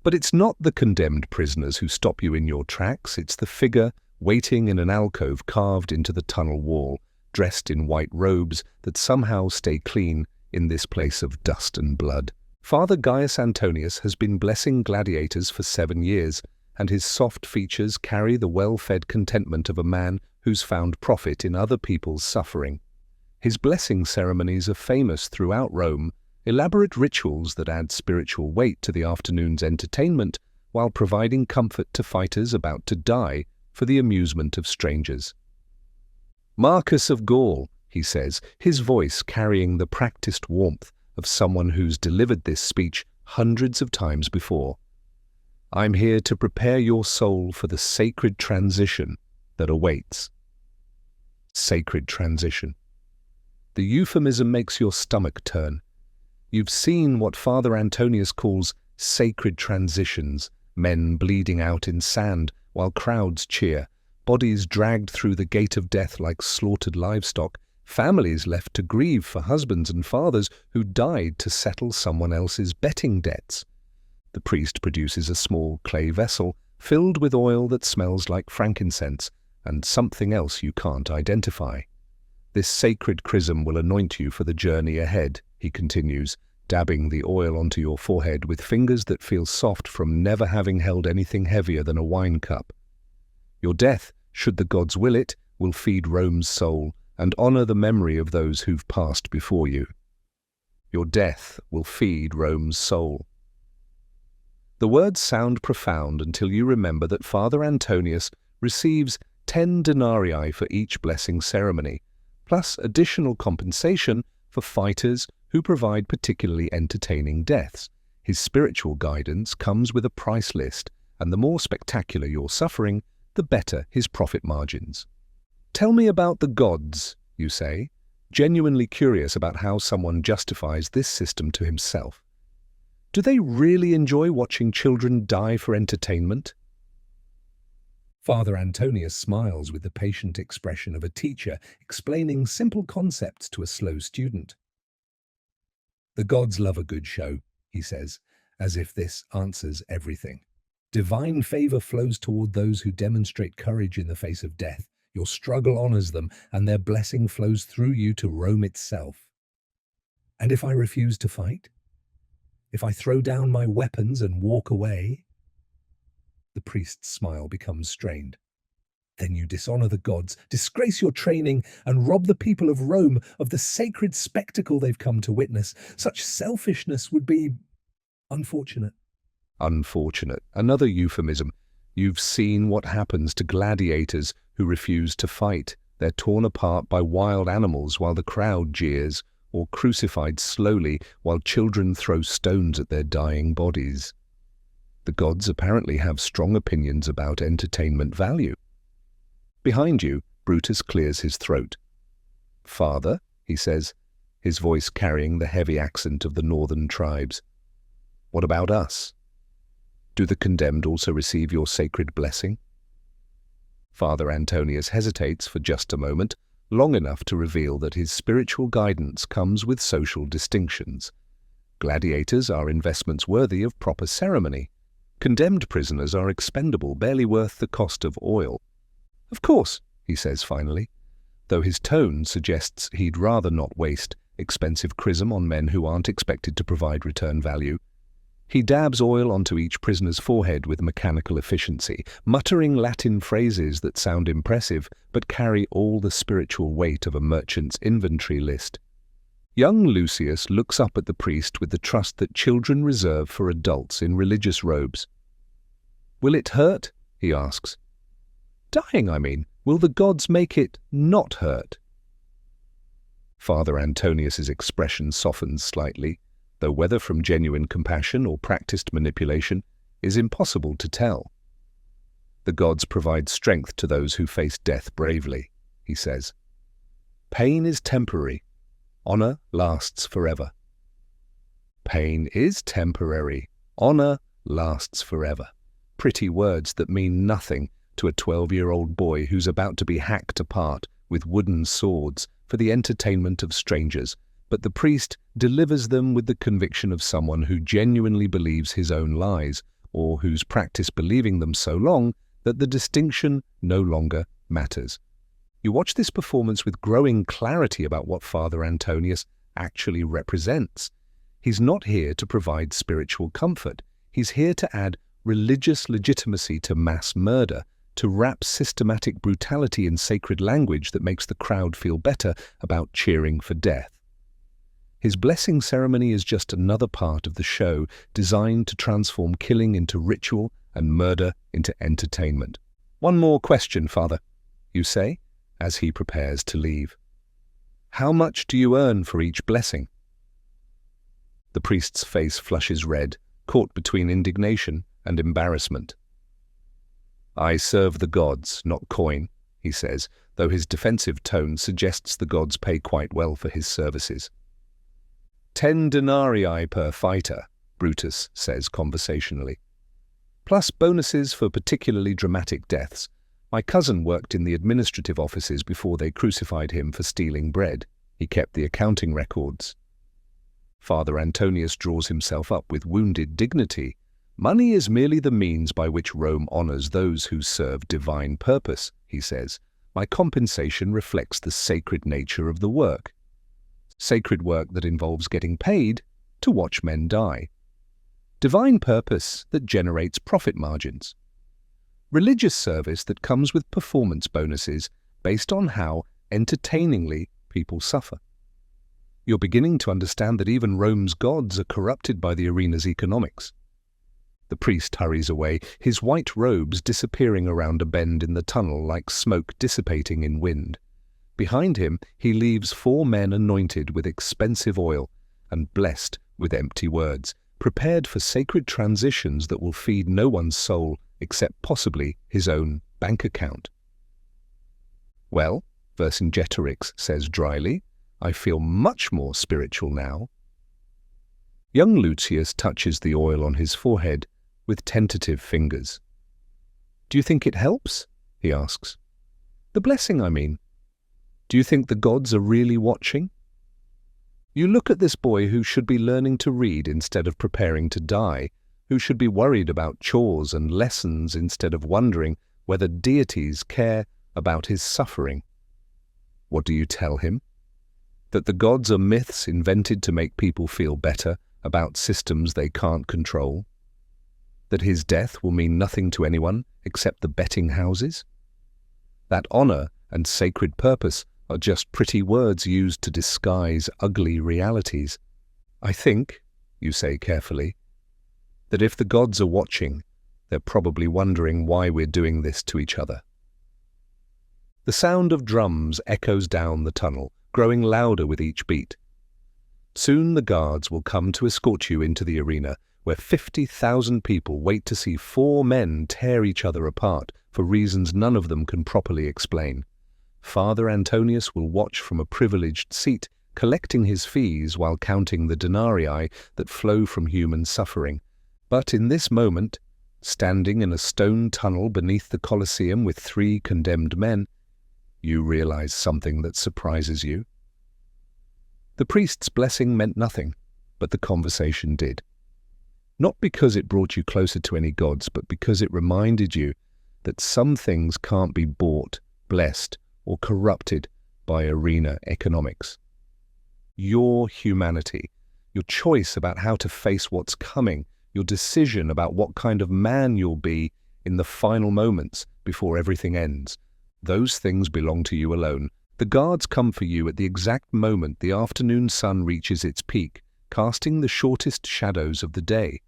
But it's not the condemned prisoners who stop you in your tracks, it's the figure waiting in an alcove carved into the tunnel wall, dressed in white robes that somehow stay clean in this place of dust and blood. Father Gaius Antonius has been blessing gladiators for 7 years, and his soft features carry the well-fed contentment of a man who's found profit in other people's suffering. His blessing ceremonies are famous throughout Rome, elaborate rituals that add spiritual weight to the afternoon's entertainment while providing comfort to fighters about to die for the amusement of strangers. "Marcus of Gaul," he says, his voice carrying the practiced warmth of someone who's delivered this speech hundreds of times before. "I'm here to prepare your soul for the sacred transition that awaits." Sacred transition. The euphemism makes your stomach turn. You've seen what Father Antonius calls sacred transitions, men bleeding out in sand while crowds cheer, bodies dragged through the gate of death like slaughtered livestock, families left to grieve for husbands and fathers who died to settle someone else's betting debts. The priest produces a small clay vessel filled with oil that smells like frankincense and something else you can't identify. "This sacred chrism will anoint you for the journey ahead," he continues, dabbing the oil onto your forehead with fingers that feel soft from never having held anything heavier than a wine cup. "Your death, should the gods will it, will feed Rome's soul and honor the memory of those who've passed before you." Your death will feed Rome's soul. The words sound profound until you remember that Father Antonius receives 10 denarii for each blessing ceremony, plus additional compensation for fighters who provide particularly entertaining deaths. His spiritual guidance comes with a price list, and the more spectacular your suffering, the better his profit margins. Tell me about the gods, you say, genuinely curious about how someone justifies this system to himself. Do they really enjoy watching children die for entertainment? Father Antonius smiles with the patient expression of a teacher explaining simple concepts to a slow student. The gods love a good show, he says, as if this answers everything. Divine favor flows toward those who demonstrate courage in the face of death. Your struggle honors them, and their blessing flows through you to Rome itself. And if I refuse to fight? If I throw down my weapons and walk away? The priest's smile becomes strained. Then you dishonor the gods, disgrace your training, and rob the people of Rome of the sacred spectacle they've come to witness. Such selfishness would be unfortunate. Unfortunate. Another euphemism. You've seen what happens to gladiators who refuse to fight. They're torn apart by wild animals while the crowd jeers, or crucified slowly while children throw stones at their dying bodies. The gods apparently have strong opinions about entertainment value. Behind you, Brutus clears his throat. Father, he says, his voice carrying the heavy accent of the northern tribes. What about us? Do the condemned also receive your sacred blessing? Father Antonius hesitates for just a moment, long enough to reveal that his spiritual guidance comes with social distinctions. Gladiators are investments worthy of proper ceremony. Condemned prisoners are expendable, barely worth the cost of oil. Of course, he says finally, though his tone suggests he'd rather not waste expensive chrism on men who aren't expected to provide return value. He dabs oil onto each prisoner's forehead with mechanical efficiency, muttering Latin phrases that sound impressive but carry all the spiritual weight of a merchant's inventory list. Young Lucius looks up at the priest with the trust that children reserve for adults in religious robes. Will it hurt? He asks. Dying, I mean. Will the gods make it not hurt? Father Antonius's expression softens slightly, though whether from genuine compassion or practiced manipulation is impossible to tell. The gods provide strength to those who face death bravely, he says. Pain is temporary. Honor lasts forever. Pain is temporary. Honor lasts forever. Pretty words that mean nothing to a 12-year-old boy who's about to be hacked apart with wooden swords for the entertainment of strangers, but the priest delivers them with the conviction of someone who genuinely believes his own lies, or who's practiced believing them so long that the distinction no longer matters. You watch this performance with growing clarity about what Father Antonius actually represents. He's not here to provide spiritual comfort. He's here to add religious legitimacy to mass murder, to wrap systematic brutality in sacred language that makes the crowd feel better about cheering for death. His blessing ceremony is just another part of the show designed to transform killing into ritual and murder into entertainment. One more question, Father, you say, as he prepares to leave. How much do you earn for each blessing? The priest's face flushes red, caught between indignation and embarrassment. I serve the gods, not coin, he says, though his defensive tone suggests the gods pay quite well for his services. 10 denarii per fighter, Brutus says conversationally. Plus bonuses for particularly dramatic deaths. My cousin worked in the administrative offices before they crucified him for stealing bread. He kept the accounting records. Father Antonius draws himself up with wounded dignity. Money is merely the means by which Rome honors those who serve divine purpose, he says. My compensation reflects the sacred nature of the work. Sacred work that involves getting paid to watch men die. Divine purpose that generates profit margins. Religious service that comes with performance bonuses based on how entertainingly people suffer. You're beginning to understand that even Rome's gods are corrupted by the arena's economics. The priest hurries away, his white robes disappearing around a bend in the tunnel like smoke dissipating in wind. Behind him, he leaves 4 men anointed with expensive oil and blessed with empty words, prepared for sacred transitions that will feed no one's soul except possibly his own bank account. Well, Vercingetorix says dryly, I feel much more spiritual now. Young Lucius touches the oil on his forehead with tentative fingers. Do you think it helps? He asks. The blessing, I mean. Do you think the gods are really watching? You look at this boy who should be learning to read instead of preparing to die, who should be worried about chores and lessons instead of wondering whether deities care about his suffering. What do you tell him? That the gods are myths invented to make people feel better about systems they can't control? That his death will mean nothing to anyone except the betting houses? That honor and sacred purpose are just pretty words used to disguise ugly realities. I think, you say carefully, that if the gods are watching, they're probably wondering why we're doing this to each other. The sound of drums echoes down the tunnel, growing louder with each beat. Soon the guards will come to escort you into the arena, where 50,000 people wait to see 4 men tear each other apart for reasons none of them can properly explain. Father Antonius will watch from a privileged seat, collecting his fees while counting the denarii that flow from human suffering. But in this moment, standing in a stone tunnel beneath the Colosseum with 3 condemned men, you realize something that surprises you. The priest's blessing meant nothing, but the conversation did. Not because it brought you closer to any gods, but because it reminded you that some things can't be bought, blessed, or corrupted by arena economics. Your humanity, your choice about how to face what's coming, your decision about what kind of man you'll be in the final moments before everything ends, those things belong to you alone. The guards come for you at the exact moment the afternoon sun reaches its peak, casting the shortest shadows of the day.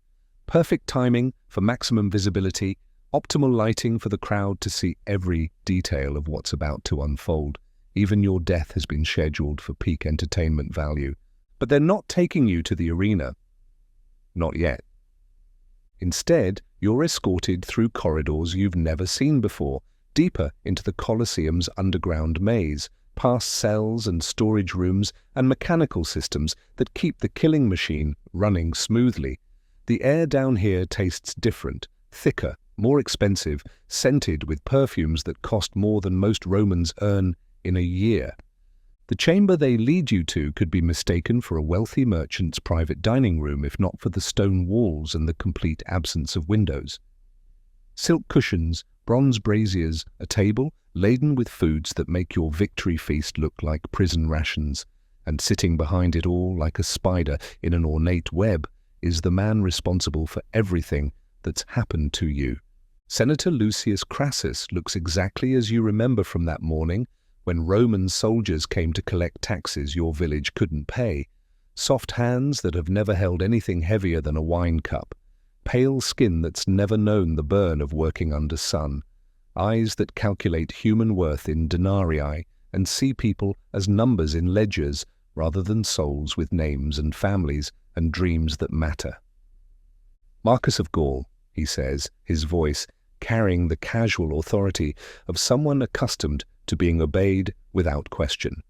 Perfect timing for maximum visibility, optimal lighting for the crowd to see every detail of what's about to unfold. Even your death has been scheduled for peak entertainment value. But they're not taking you to the arena. Not yet. Instead, you're escorted through corridors you've never seen before, deeper into the Colosseum's underground maze, past cells and storage rooms and mechanical systems that keep the killing machine running smoothly. The air down here tastes different, thicker, more expensive, scented with perfumes that cost more than most Romans earn in a year. The chamber they lead you to could be mistaken for a wealthy merchant's private dining room if not for the stone walls and the complete absence of windows. Silk cushions, bronze braziers, a table laden with foods that make your victory feast look like prison rations, and sitting behind it all like a spider in an ornate web is the man responsible for everything that's happened to you. Senator Lucius Crassus looks exactly as you remember from that morning when Roman soldiers came to collect taxes your village couldn't pay. Soft hands that have never held anything heavier than a wine cup. Pale skin that's never known the burn of working under sun. Eyes that calculate human worth in denarii and see people as numbers in ledgers rather than souls with names and families and dreams that matter. Marcus of Gaul, he says, his voice carrying the casual authority of someone accustomed to being obeyed without question.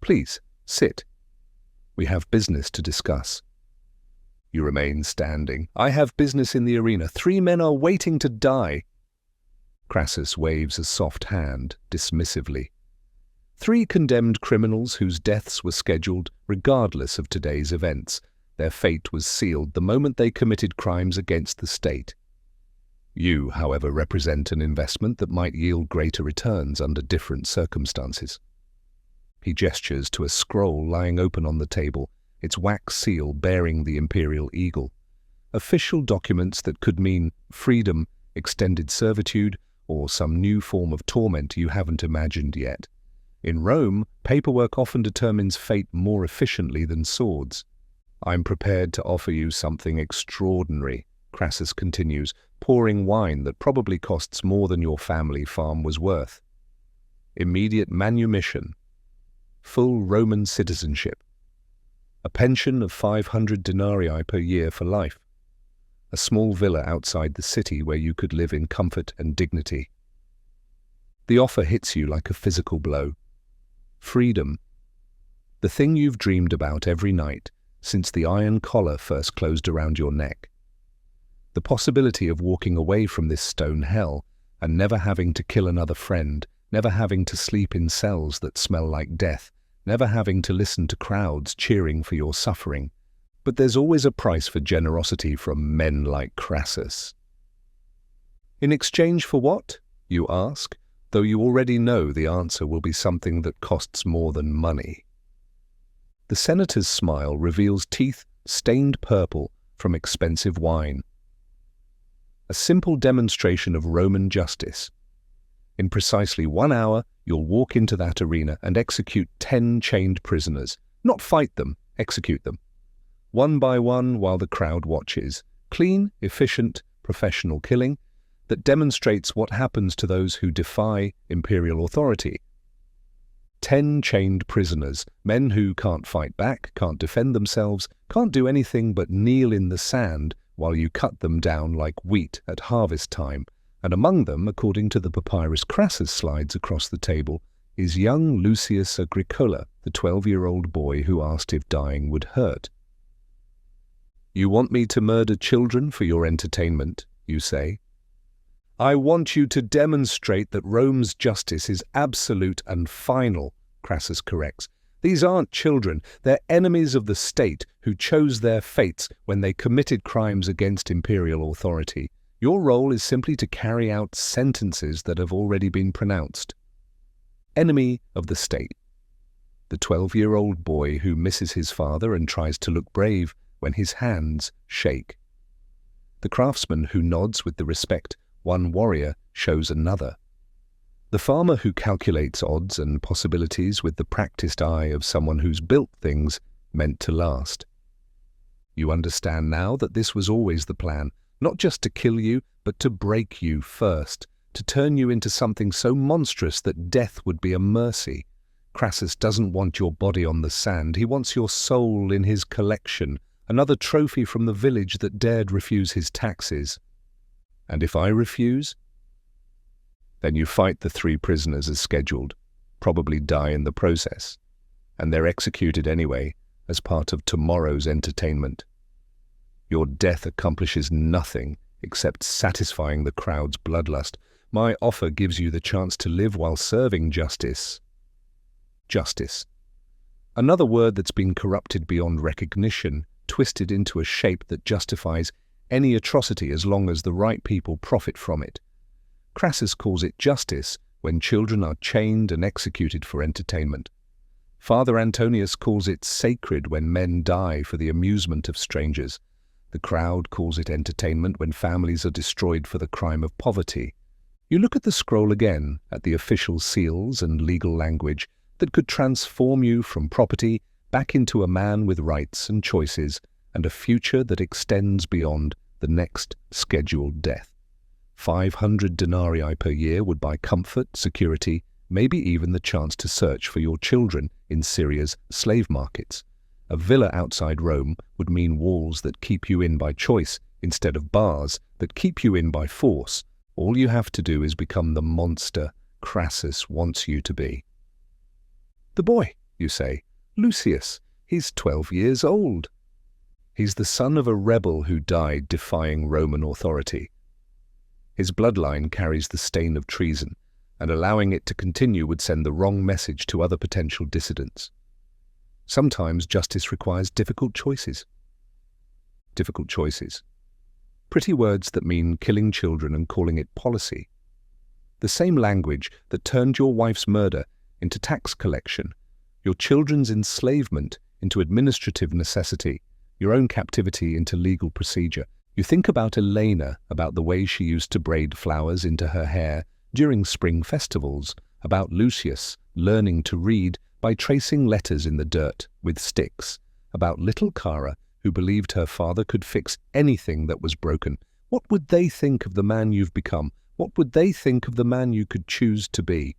Please, sit. We have business to discuss. You remain standing. I have business in the arena. 3 men are waiting to die. Crassus waves a soft hand dismissively. 3 condemned criminals whose deaths were scheduled regardless of today's events. Their fate was sealed the moment they committed crimes against the state. You, however, represent an investment that might yield greater returns under different circumstances. He gestures to a scroll lying open on the table, its wax seal bearing the imperial eagle. Official documents that could mean freedom, extended servitude, or some new form of torment you haven't imagined yet. In Rome, paperwork often determines fate more efficiently than swords. I'm prepared to offer you something extraordinary, Crassus continues, pouring wine that probably costs more than your family farm was worth. Immediate manumission. Full Roman citizenship. a pension of 500 denarii per year for life, a small villa outside the city where you could live in comfort and dignity. The offer hits you like a physical blow. Freedom. The thing you've dreamed about every night since the iron collar first closed around your neck. The possibility of walking away from this stone hell and never having to kill another friend, never having to sleep in cells that smell like death, never having to listen to crowds cheering for your suffering. But there's always a price for generosity from men like Crassus. In exchange for what, you ask, though you already know the answer will be something that costs more than money. The senator's smile reveals teeth stained purple from expensive wine. A simple demonstration of Roman justice. In precisely 1 hour, you'll walk into that arena and execute 10 chained prisoners. Not fight them, execute them. One by one while the crowd watches. Clean, efficient, professional killing that demonstrates what happens to those who defy imperial authority. 10 chained prisoners, men who can't fight back, can't defend themselves, can't do anything but kneel in the sand while you cut them down like wheat at harvest time. And among them, according to the papyrus Crassus slides across the table, is young Lucius Agricola, the 12-year-old boy who asked if dying would hurt. You want me to murder children for your entertainment, you say. I want you to demonstrate that Rome's justice is absolute and final, Crassus corrects. These aren't children, they're enemies of the state who chose their fates when they committed crimes against imperial authority. Your role is simply to carry out sentences that have already been pronounced. Enemy of the state. The 12-year-old boy who misses his father and tries to look brave when his hands shake. The craftsman who nods with the respect one warrior shows another. The farmer who calculates odds and possibilities with the practiced eye of someone who's built things meant to last. You understand now that this was always the plan, not just to kill you, but to break you first, to turn you into something so monstrous that death would be a mercy. Crassus doesn't want your body on the sand, he wants your soul in his collection, another trophy from the village that dared refuse his taxes. And if I refuse? Then you fight the 3 prisoners as scheduled, probably die in the process, and they're executed anyway as part of tomorrow's entertainment. Your death accomplishes nothing except satisfying the crowd's bloodlust. My offer gives you the chance to live while serving justice. Justice. Another word that's been corrupted beyond recognition, twisted into a shape that justifies any atrocity as long as the right people profit from it. Crassus calls it justice when children are chained and executed for entertainment. Father Antonius calls it sacred when men die for the amusement of strangers. The crowd calls it entertainment when families are destroyed for the crime of poverty. You look at the scroll again, at the official seals and legal language that could transform you from property back into a man with rights and choices, and a future that extends beyond the next scheduled death. 500 denarii per year would buy comfort, security, maybe even the chance to search for your children in Syria's slave markets. A villa outside Rome would mean walls that keep you in by choice instead of bars that keep you in by force. All you have to do is become the monster Crassus wants you to be. The boy, you say, Lucius, he's 12 years old. He's the son of a rebel who died defying Roman authority. His bloodline carries the stain of treason, and allowing it to continue would send the wrong message to other potential dissidents. Sometimes justice requires difficult choices. Difficult choices. Pretty words that mean killing children and calling it policy. The same language that turned your wife's murder into tax collection, your children's enslavement into administrative necessity, your own captivity into legal procedure. You think about Elena, about the way she used to braid flowers into her hair during spring festivals, about Lucius learning to read by tracing letters in the dirt with sticks, about little Cara, who believed her father could fix anything that was broken. What would they think of the man you've become? What would they think of the man you could choose to be?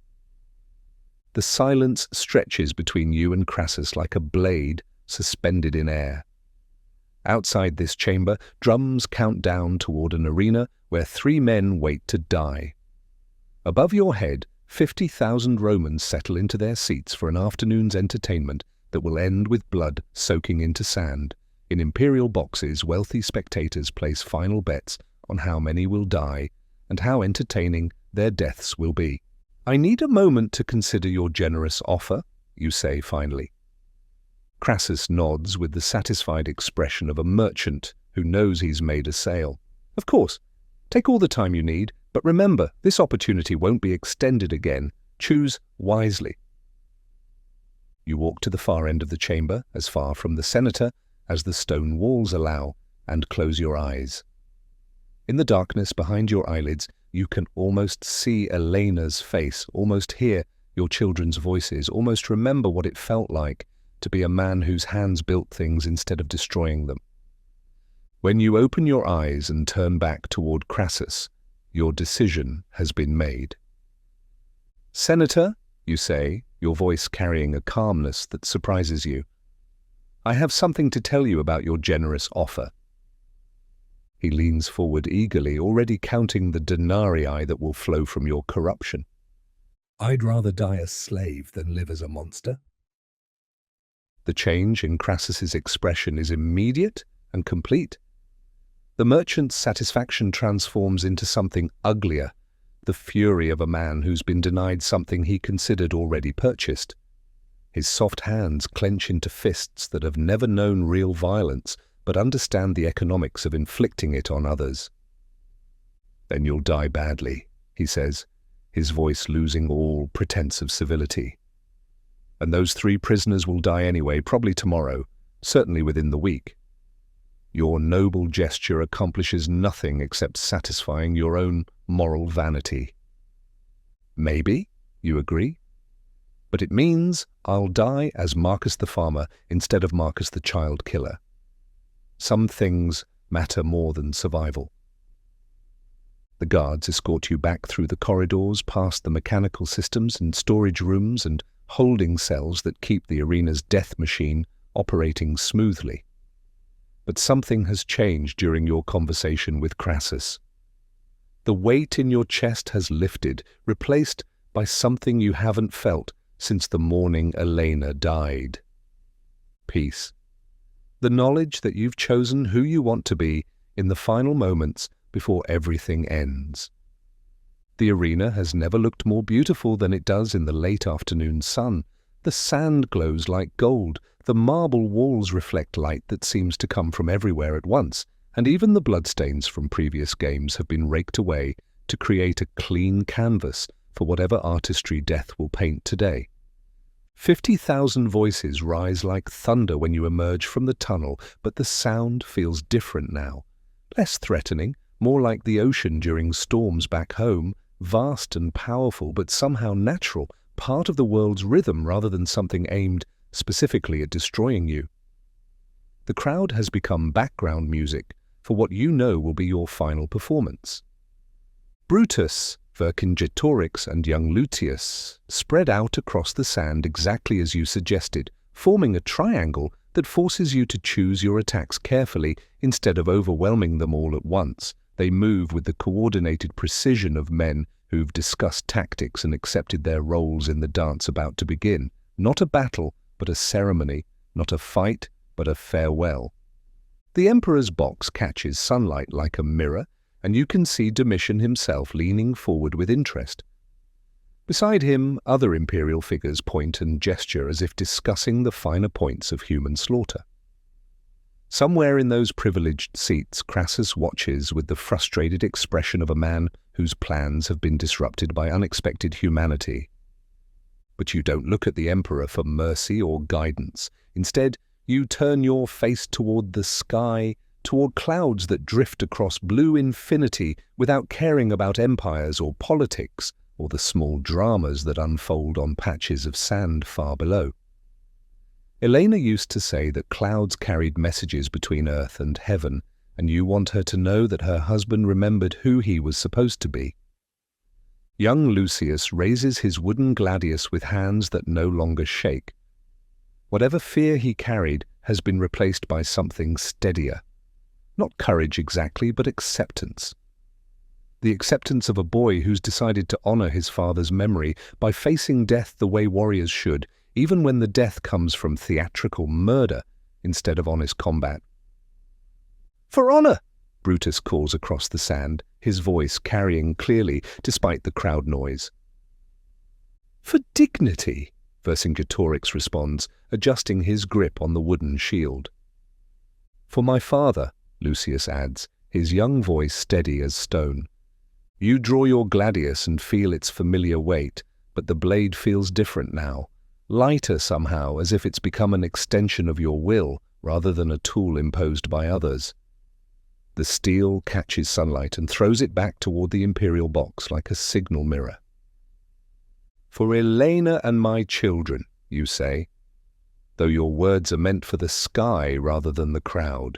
The silence stretches between you and Crassus like a blade suspended in air. Outside this chamber, drums count down toward an arena where 3 men wait to die. Above your head, 50,000 Romans settle into their seats for an afternoon's entertainment that will end with blood soaking into sand. In imperial boxes, wealthy spectators place final bets on how many will die and how entertaining their deaths will be. "I need a moment to consider your generous offer," you say finally. Crassus nods with the satisfied expression of a merchant who knows he's made a sale. "Of course, take all the time you need, but remember, this opportunity won't be extended again. Choose wisely." You walk to the far end of the chamber, as far from the senator as the stone walls allow, and close your eyes. In the darkness behind your eyelids, you can almost see Elena's face, almost hear your children's voices, almost remember what it felt like to be a man whose hands built things instead of destroying them. When you open your eyes and turn back toward Crassus, your decision has been made. "Senator," you say, your voice carrying a calmness that surprises you, "I have something to tell you about your generous offer." He leans forward eagerly, already counting the denarii that will flow from your corruption. "I'd rather die a slave than live as a monster." The change in Crassus's expression is immediate and complete. The merchant's satisfaction transforms into something uglier, the fury of a man who's been denied something he considered already purchased. His soft hands clench into fists that have never known real violence, but understand the economics of inflicting it on others. "Then you'll die badly," he says, his voice losing all pretense of civility. "And those 3 prisoners will die anyway, probably tomorrow, certainly within the week. Your noble gesture accomplishes nothing except satisfying your own moral vanity." "Maybe," you agree, "but it means I'll die as Marcus the farmer instead of Marcus the child killer. Some things matter more than survival." The guards escort you back through the corridors, past the mechanical systems and storage rooms and holding cells that keep the arena's death machine operating smoothly. But something has changed during your conversation with Crassus. The weight in your chest has lifted, replaced by something you haven't felt since the morning Elena died. Peace. The knowledge that you've chosen who you want to be in the final moments before everything ends. The arena has never looked more beautiful than it does in the late afternoon sun. The sand glows like gold, the marble walls reflect light that seems to come from everywhere at once, and even the bloodstains from previous games have been raked away to create a clean canvas for whatever artistry death will paint today. 50,000 voices rise like thunder when you emerge from the tunnel, but the sound feels different now. Less threatening, more like the ocean during storms back home, vast and powerful but somehow natural, part of the world's rhythm rather than something aimed specifically at destroying you. The crowd has become background music for what you know will be your final performance. Brutus, Vercingetorix and young Lucius spread out across the sand exactly as you suggested, forming a triangle that forces you to choose your attacks carefully instead of overwhelming them all at once. They move with the coordinated precision of men who've discussed tactics and accepted their roles in the dance about to begin. Not a battle, but a ceremony, not a fight, but a farewell. The Emperor's box catches sunlight like a mirror, and you can see Domitian himself leaning forward with interest. Beside him, other imperial figures point and gesture as if discussing the finer points of human slaughter. Somewhere in those privileged seats, Crassus watches with the frustrated expression of a man whose plans have been disrupted by unexpected humanity. But you don't look at the Emperor for mercy or guidance. Instead, you turn your face toward the sky, toward clouds that drift across blue infinity without caring about empires or politics or the small dramas that unfold on patches of sand far below. Elena used to say that clouds carried messages between earth and heaven, and you want her to know that her husband remembered who he was supposed to be. Young Lucius raises his wooden gladius with hands that no longer shake. Whatever fear he carried has been replaced by something steadier. Not courage exactly, but acceptance. The acceptance of a boy who's decided to honor his father's memory by facing death the way warriors should, even when the death comes from theatrical murder instead of honest combat. "For honor!" Brutus calls across the sand, his voice carrying clearly despite the crowd noise. "For dignity!" Vercingetorix responds, adjusting his grip on the wooden shield. "For my father," Lucius adds, his young voice steady as stone. "You draw your gladius and feel its familiar weight, but the blade feels different now, lighter somehow, as if it's become an extension of your will rather than a tool imposed by others." The steel catches sunlight and throws it back toward the imperial box like a signal mirror. "For Elena and my children," you say, though your words are meant for the sky rather than the crowd.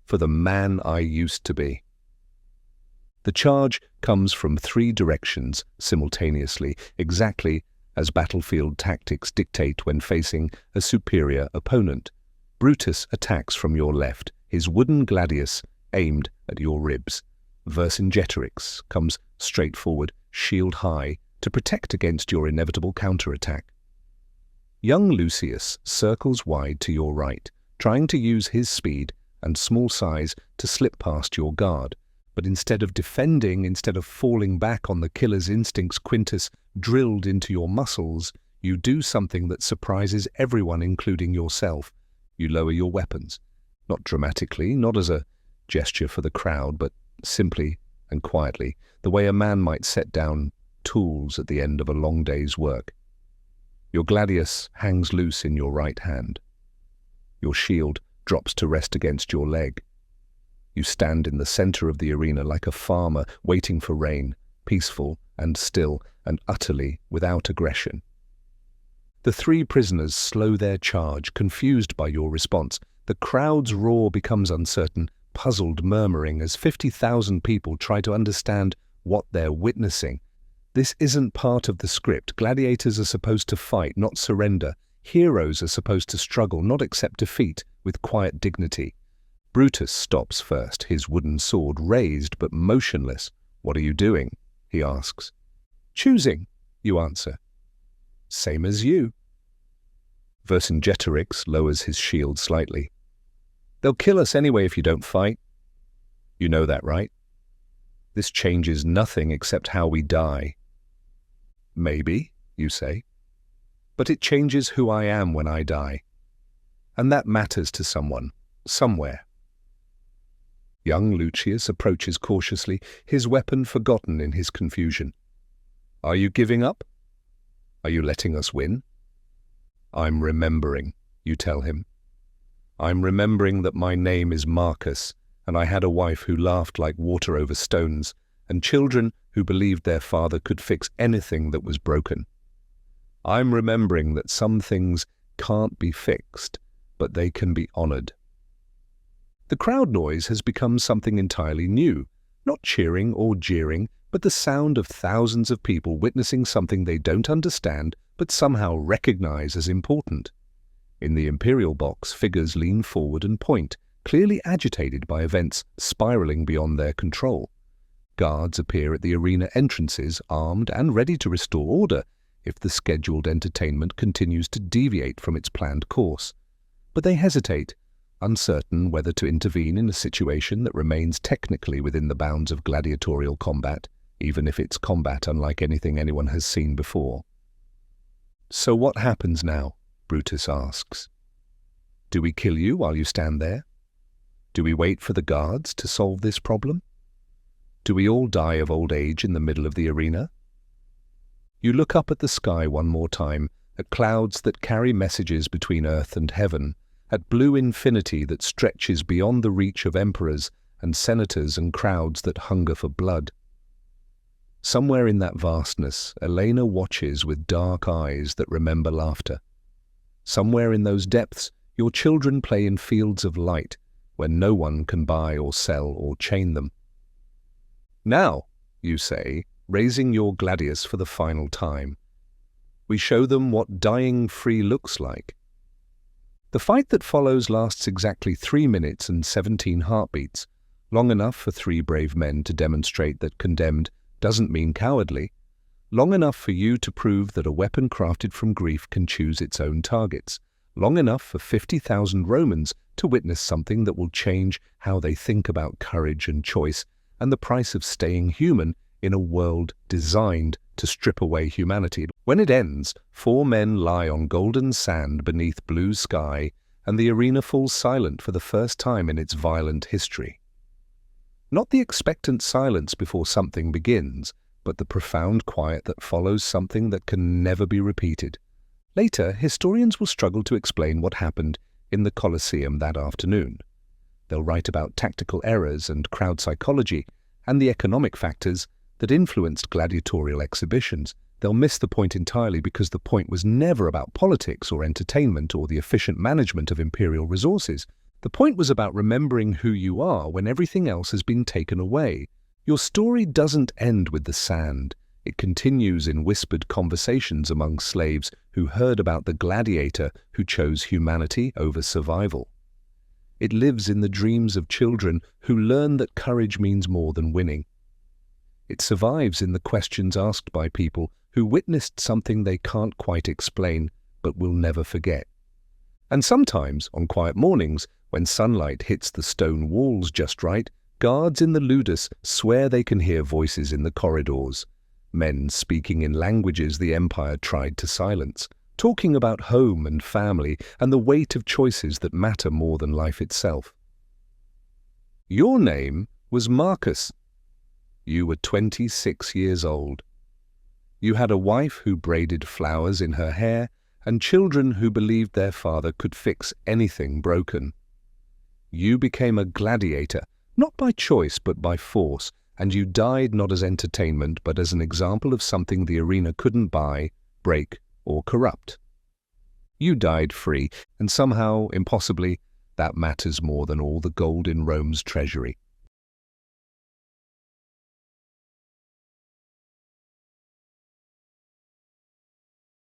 "For the man I used to be." The charge comes from 3 directions simultaneously, exactly as battlefield tactics dictate when facing a superior opponent. Brutus attacks from your left, his wooden gladius aimed at your ribs. Vercingetorix comes straight forward, shield high, to protect against your inevitable counterattack. Young Lucius circles wide to your right, trying to use his speed and small size to slip past your guard. But instead of defending, instead of falling back on the killer's instincts Quintus drilled into your muscles, you do something that surprises everyone, including yourself. You lower your weapons. Not dramatically, not as a gesture for the crowd, but simply and quietly, the way a man might set down tools at the end of a long day's work. Your gladius hangs loose in your right hand. Your shield drops to rest against your leg. You stand in the center of the arena like a farmer waiting for rain, peaceful and still and utterly without aggression. The 3 prisoners slow their charge, confused by your response. The crowd's roar becomes uncertain, puzzled murmuring as 50,000 people try to understand what they're witnessing. This isn't part of the script. Gladiators are supposed to fight, not surrender. Heroes are supposed to struggle, not accept defeat, with quiet dignity. Brutus stops first, his wooden sword raised but motionless. "What are you doing?" he asks. "Choosing," you answer. "Same as you." Vercingetorix lowers his shield slightly. "They'll kill us anyway if you don't fight. You know that, right? This changes nothing except how we die." "Maybe," you say. "But it changes who I am when I die. And that matters to someone, somewhere." Young Lucius approaches cautiously, his weapon forgotten in his confusion. "Are you giving up? Are you letting us win?" "I'm remembering," you tell him. "I'm remembering that my name is Marcus, and I had a wife who laughed like water over stones, and children who believed their father could fix anything that was broken. I'm remembering that some things can't be fixed, but they can be honored." The crowd noise has become something entirely new, not cheering or jeering, but the sound of thousands of people witnessing something they don't understand but somehow recognize as important. In the imperial box, figures lean forward and point, clearly agitated by events spiraling beyond their control. Guards appear at the arena entrances, armed and ready to restore order if the scheduled entertainment continues to deviate from its planned course. But they hesitate, uncertain whether to intervene in a situation that remains technically within the bounds of gladiatorial combat, even if it's combat unlike anything anyone has seen before. "So what happens now?" Brutus asks. "Do we kill you while you stand there? Do we wait for the guards to solve this problem? Do we all die of old age in the middle of the arena?" You look up at the sky one more time, at clouds that carry messages between earth and heaven, at blue infinity that stretches beyond the reach of emperors and senators and crowds that hunger for blood. Somewhere in that vastness, Elena watches with dark eyes that remember laughter. Somewhere in those depths, your children play in fields of light, where no one can buy or sell or chain them. "Now," you say, raising your gladius for the final time, "we show them what dying free looks like. The fight that follows lasts exactly 3 minutes and 17 heartbeats, long enough for 3 brave men to demonstrate that condemned doesn't mean cowardly, long enough for you to prove that a weapon crafted from grief can choose its own targets, long enough for 50,000 Romans to witness something that will change how they think about courage and choice and the price of staying human in a world designed to strip away humanity. When it ends, 4 men lie on golden sand beneath blue sky, and the arena falls silent for the first time in its violent history. Not the expectant silence before something begins, but the profound quiet that follows something that can never be repeated. Later, historians will struggle to explain what happened in the Colosseum that afternoon. They'll write about tactical errors and crowd psychology and the economic factors that influenced gladiatorial exhibitions. They'll miss the point entirely because the point was never about politics or entertainment or the efficient management of imperial resources. The point was about remembering who you are when everything else has been taken away. Your story doesn't end with the sand. It continues in whispered conversations among slaves who heard about the gladiator who chose humanity over survival. It lives in the dreams of children who learn that courage means more than winning. It survives in the questions asked by people who witnessed something they can't quite explain but will never forget. And sometimes, on quiet mornings, when sunlight hits the stone walls just right, guards in the ludus swear they can hear voices in the corridors, men speaking in languages the empire tried to silence, talking about home and family and the weight of choices that matter more than life itself. Your name was Marcus. You were 26 years old. You had a wife who braided flowers in her hair and children who believed their father could fix anything broken. You became a gladiator, not by choice but by force, and you died not as entertainment but as an example of something the arena couldn't buy, break, or corrupt. You died free, and somehow, impossibly, that matters more than all the gold in Rome's treasury.